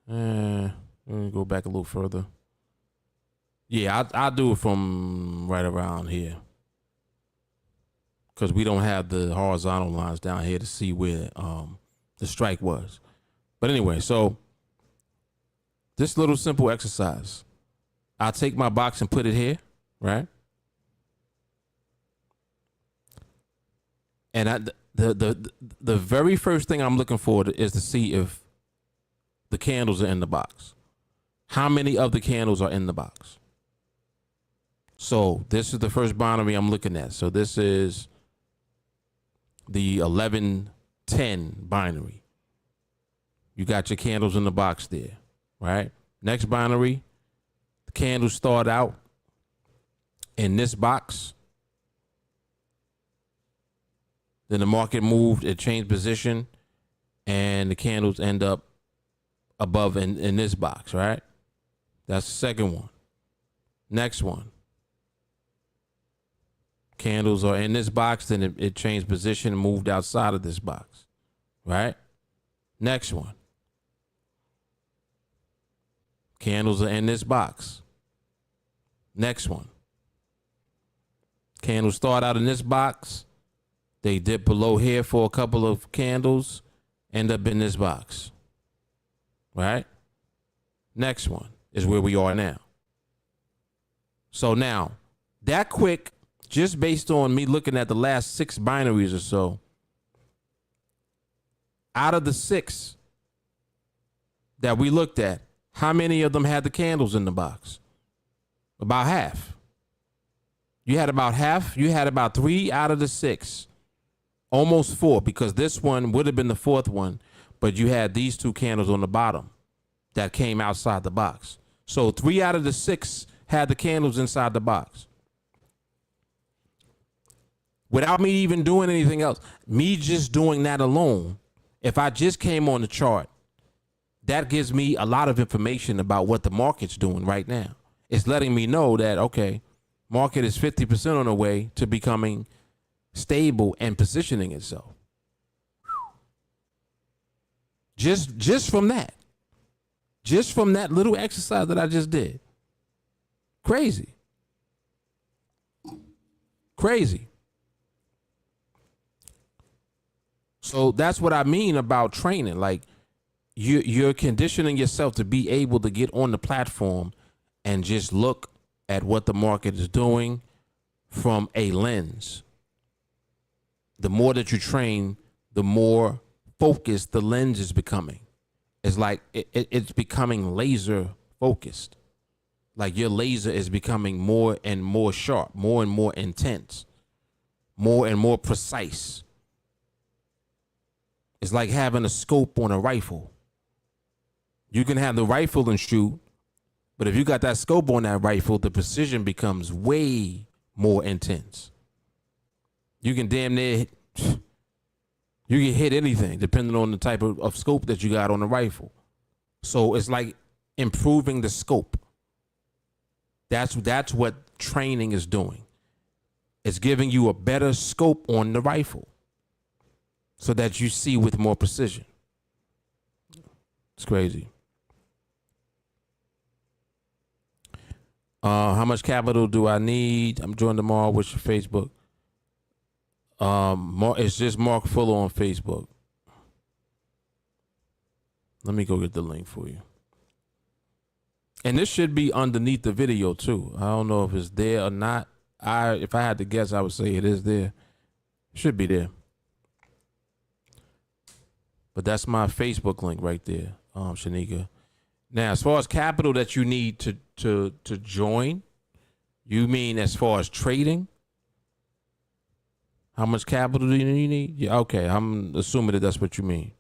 Let me go back a little further. Yeah, I'll do it from right around here. Because we don't have the horizontal lines down here to see where the strike was. But anyway, so this little simple exercise. I'll take my box and put it here, right? And the very first thing I'm looking for is to see if the candles are in the box. How many of the candles are in the box? So this is the first binary I'm looking at. So this is the 1110 binary. You got your candles in the box there, right? Next binary, the candles start out in this box. Then the market moved, it changed position, and the candles end up above in this box, right? That's the second one. Next one. Candles are in this box, then it changed position and moved outside of this box, right? Next one. Candles are in this box. Next one. Candles start out in this box. They dip below here for a couple of candles, end up in this box, right? Next one is where we are now. So now, that quick, just based on me looking at the last 6 binaries or so, out of the 6 that we looked at, how many of them had the candles in the box? About half. You had about half. You had about 3 out of the 6. Almost 4, because this one would have been the 4th one, but you had these 2 candles on the bottom that came outside the box. So 3 out of the 6 had the candles inside the box. Without me even doing anything else, me just doing that alone, if I just came on the chart, that gives me a lot of information about what the market's doing right now. It's letting me know that, okay, market is 50% on the way to becoming stable and positioning itself. Just from that. Just from that little exercise that I just did. Crazy. Crazy. So that's what I mean about training. Like you're conditioning yourself to be able to get on the platform and just look at what the market is doing from a lens. The more that you train, the more focused the lens is becoming. It's like it's becoming laser focused. Like your laser is becoming more and more sharp, more and more intense, more and more precise. It's like having a scope on a rifle. You can have the rifle and shoot, but if you got that scope on that rifle, the precision becomes way more intense. You can damn near, you can hit anything depending on the type of scope that you got on the rifle. So it's like improving the scope. That's what training is doing. It's giving you a better scope on the rifle so that you see with more precision. It's crazy. How much capital do I need? I'm joining tomorrow with your Facebook. It's just Mark Fuller on Facebook. Let me go get the link for you. And this should be underneath the video too. I don't know if it's there or not. if I had to guess, I would say it is there. Should be there. But that's my Facebook link right there, Shanika. Now, as far as capital that you need to join, you mean as far as trading? How much capital do you need? Yeah, okay. I'm assuming that that's what you mean.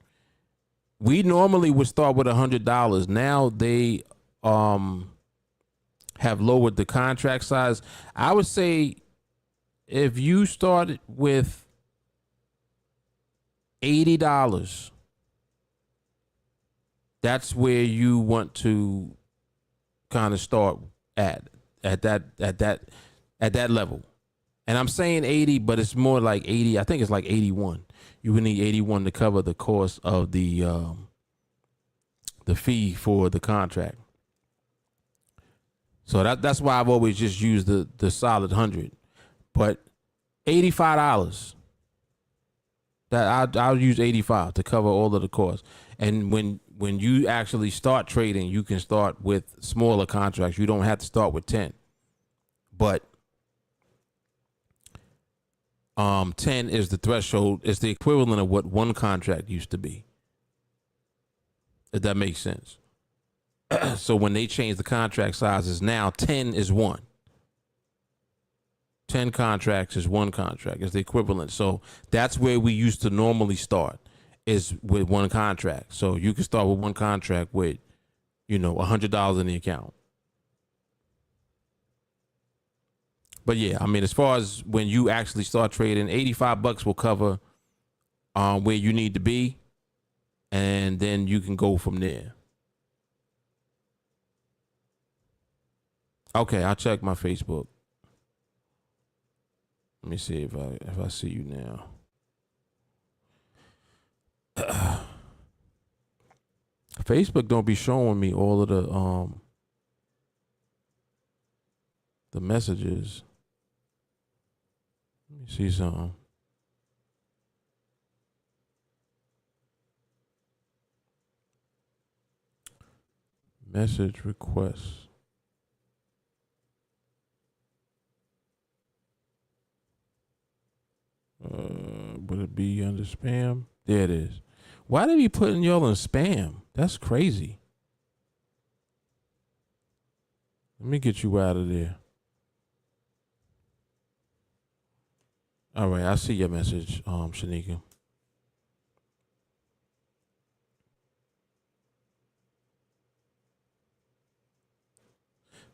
We normally would start with $100. Now they have lowered the contract size. I would say if you started with $80, that's where you want to kind of start at that level. And I'm saying 80, but it's more like 80. I think it's like 81. You would need 81 to cover the cost of the fee for the contract. So that's why I've always just used the solid 100. But $85. That I'll use 85 to cover all of the costs. And when you actually start trading, you can start with smaller contracts. You don't have to start with 10. But 10 is the threshold. It's the equivalent of what one contract used to be. If that makes sense. So when they change the contract sizes, now 10 is one. 10 contracts is one contract. It's the equivalent. So that's where we used to normally start, is with one contract. So you can start with one contract with, $100 in the account. But yeah, I mean, as far as when you actually start trading, $85 will cover where you need to be, and then you can go from there. Okay, I'll check my Facebook. Let me see if I see you now. Facebook don't be showing me all of the messages. Let me see something. Message requests. Would it be under spam? There it is. Why they be putting y'all in spam? That's crazy. Let me get you out of there. All right, I see your message, Shanika.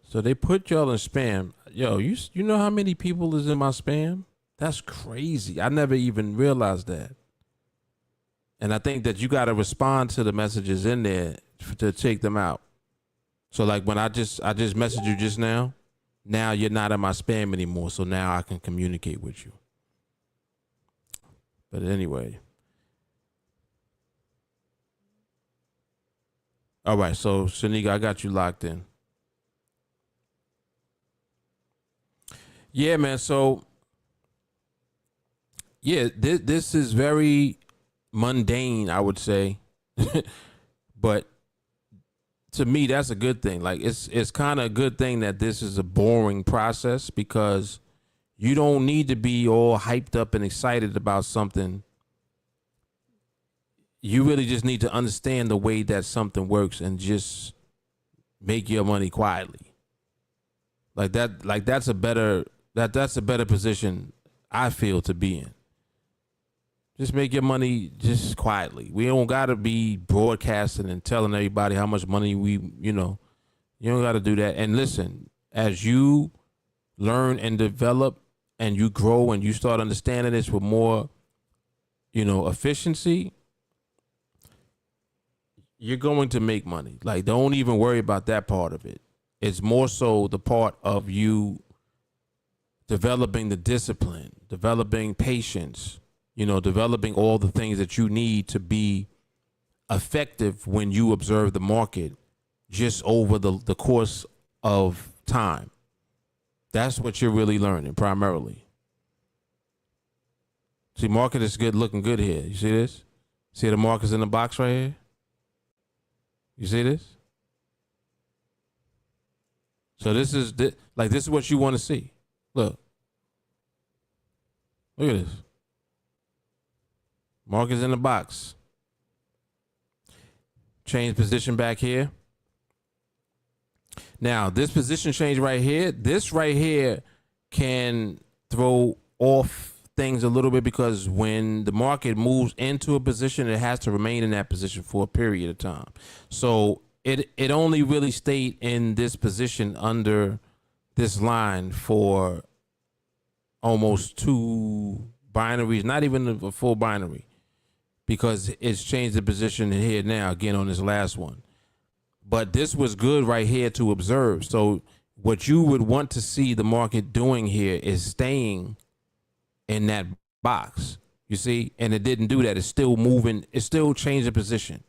So they put y'all in spam. Yo, you know how many people is in my spam? That's crazy. I never even realized that. And I think that you got to respond to the messages in there to take them out. So like when I just messaged you just now you're not in my spam anymore. So now I can communicate with you. But anyway. All right. So Shanika, I got you locked in. Yeah, man. So yeah, this is very mundane, I would say. But to me, that's a good thing. Like it's kind of a good thing that this is a boring process, because you don't need to be all hyped up and excited about something. You really just need to understand the way that something works and just make your money quietly. That's a better position, I feel, to be in. Just make your money just quietly. We don't got to be broadcasting and telling everybody how much money you don't got to do that. And listen, as you learn and develop and you grow and you start understanding this with more, efficiency, you're going to make money. Like, don't even worry about that part of it. It's more so the part of you developing the discipline, developing patience, developing all the things that you need to be effective when you observe the market just over the course of time. That's what you're really learning primarily. See, market is good, looking good here. You see this? See the market's in the box right here? You see this? So this is what you want to see. Look, Look at this. Market's in the box. Change position back here. Now, this position change right here, this right here can throw off things a little bit because when the market moves into a position, it has to remain in that position for a period of time. So it only really stayed in this position under this line for almost 2 binaries, not even a full binary, because it's changed the position here now again on this last one. But this was good right here to observe. So what you would want to see the market doing here is staying in that box, you see, and it didn't do that. It's still moving. It's still changing position,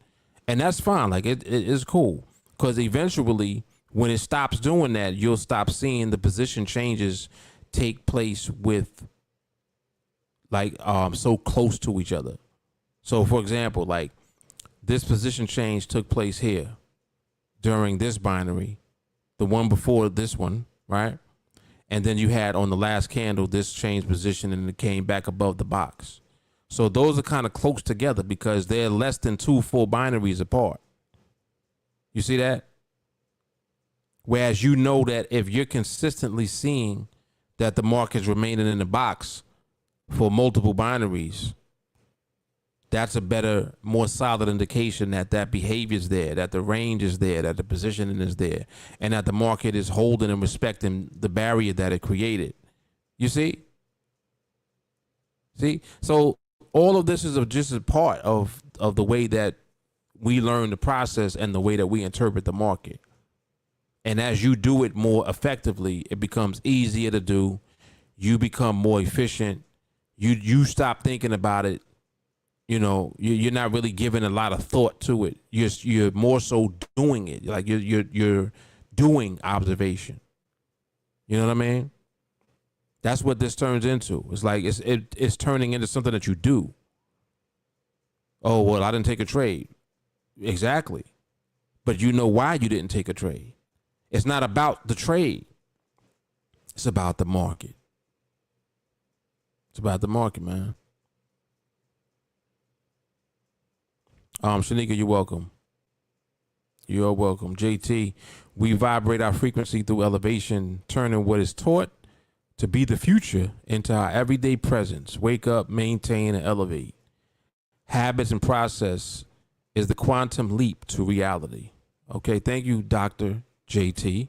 and that's fine. Like it is cool, because eventually when it stops doing that, you'll stop seeing the position changes take place with like so close to each other. So for example, like this position change took place here during this binary, the one before this one, right? And then you had on the last candle this changed position and it came back above the box. So those are kind of close together because they're less than 2 full binaries apart. You see that? Whereas you know that if you're consistently seeing that the market's remaining in the box for multiple binaries, that's a better, more solid indication that that behavior is there, that the range is there, that the positioning is there, and that the market is holding and respecting the barrier that it created. You see? See? So all of this is just a part of the way that we learn the process and the way that we interpret the market. And as you do it more effectively, it becomes easier to do. You become more efficient. You stop thinking about it. You know, you're not really giving a lot of thought to it. You're more so doing it. Like you're doing observation. You know what I mean? That's what this turns into. It's like it's turning into something that you do. Oh, well, I didn't take a trade. Exactly. But you know why you didn't take a trade. It's not about the trade. It's about the market. It's about the market, man. Shanika, you're welcome. You're welcome. JT, we vibrate our frequency through elevation, turning what is taught to be the future into our everyday presence. Wake up, maintain, and elevate. Habits and process is the quantum leap to reality. Okay, thank you, Dr. JT.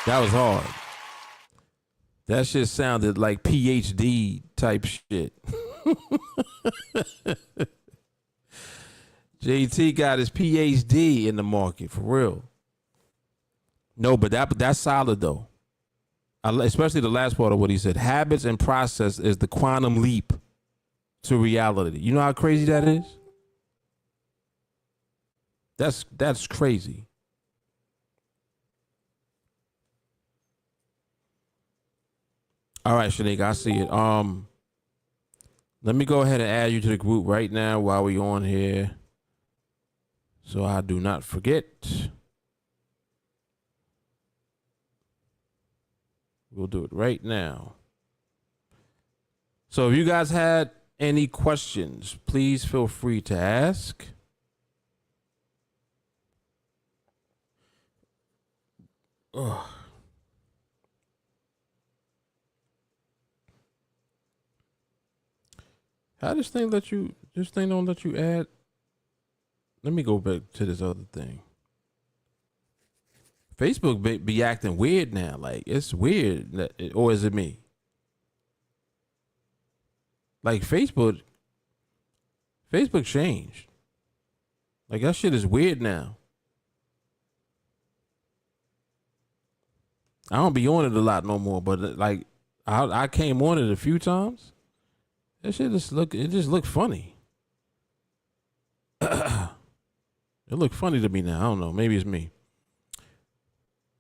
That was hard. That shit sounded like PhD type shit. JT got his PhD in the market, for real. No, but that's solid though. Especially the last part of what he said. Habits and process is the quantum leap to reality. You know how crazy that is? That's crazy. All right, Shanika, I see it. Let me go ahead and add you to the group right now while we on here, so I do not forget. We'll do it right now. So if you guys had any questions, please feel free to ask. Ugh. How this thing don't let you add? Let me go back to this other thing. Facebook be acting weird now. Like, it's weird. Or is it me? Like, Facebook changed. Like, that shit is weird now. I don't be on it a lot no more, but like, I came on it a few times. That shit just looked funny. It looked funny to me now. I don't know. Maybe it's me.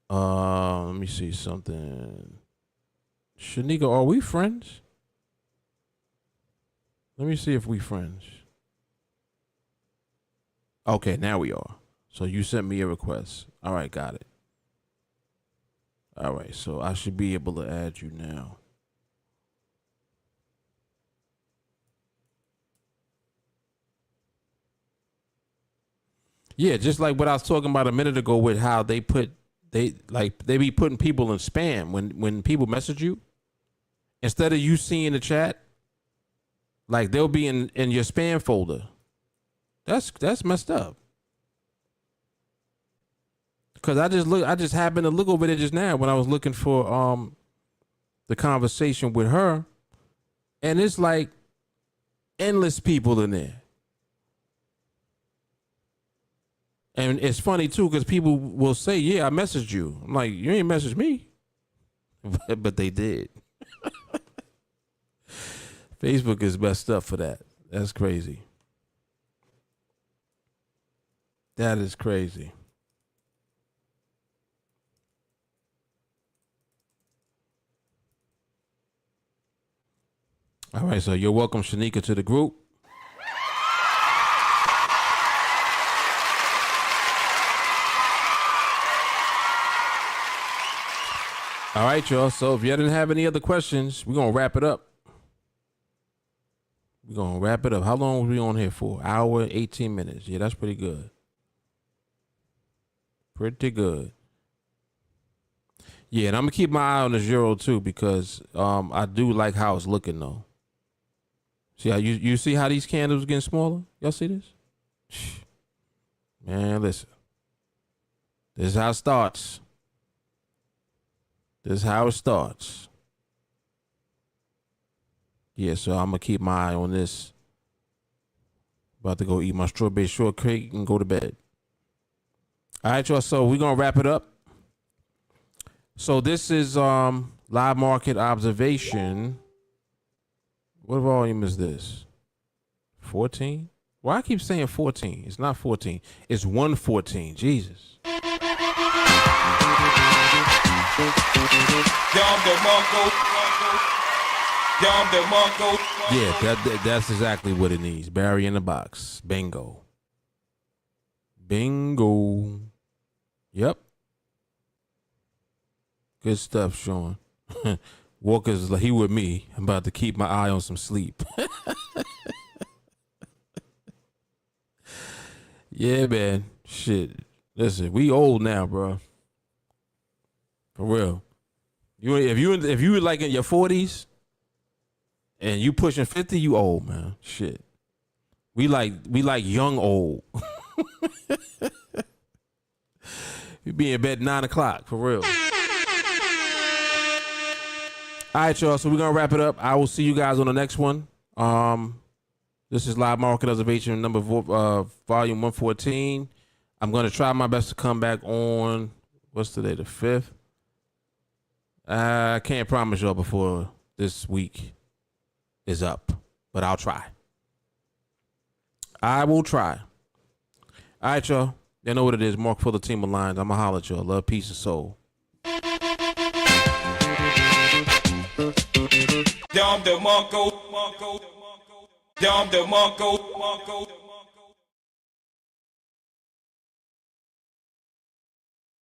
Let me see something. Shanika, are we friends? Let me see if we friends. Okay, now we are. So you sent me a request. All right, got it. All right, so I should be able to add you now. Yeah, just like what I was talking about a minute ago with how they be putting people in spam when people message you. Instead of you seeing the chat, like they'll be in your spam folder. That's messed up. Cause I just happened to look over there just now when I was looking for the conversation with her, and it's like endless people in there. And it's funny too, because people will say, "Yeah, I messaged you." I'm like, "You ain't messaged me," but they did. Facebook is messed up for that. That's crazy. That is crazy. All right, so you're welcome, Shanika, to the group. All right, y'all. So if you didn't have any other questions, we're going to wrap it up. We're going to wrap it up. How long were we on here for? Hour, 18 minutes. Yeah, that's pretty good. Pretty good. Yeah, and I'm going to keep my eye on the zero, too, because I do like how it's looking, though. See how you see how these candles getting smaller? Y'all see this? Man, listen. This is how it starts. This is how it starts. Yeah, so I'm going to keep my eye on this. About to go eat my strawberry shortcake and go to bed. All right, y'all. So we're going to wrap it up. So this is live market observation. What volume is this? 14? Why I keep saying 14? It's not 14. It's 114. Jesus. Yeah, that's exactly what it needs. Barry in the box. Bingo. Bingo. Yep. Good stuff, Sean. Walker's like, he with me. I'm about to keep my eye on some sleep. Yeah, man. Shit. Listen, we old now, bro. For real. If you like in your 40s and you pushing 50, you old, man. Shit. We like young old. We be in bed 9 o'clock, for real. All right, y'all. So we're gonna wrap it up. I will see you guys on the next one. This is Live Market Observation number volume 114. I'm gonna try my best to come back on. What's today? The 5th. I can't promise y'all before this week is up, but I'll try. I will try. All right, y'all. You know what it is. Mark for the team of lines. I'ma holler at y'all. Love, peace, and soul. Dom the Monko, Dom the Monko.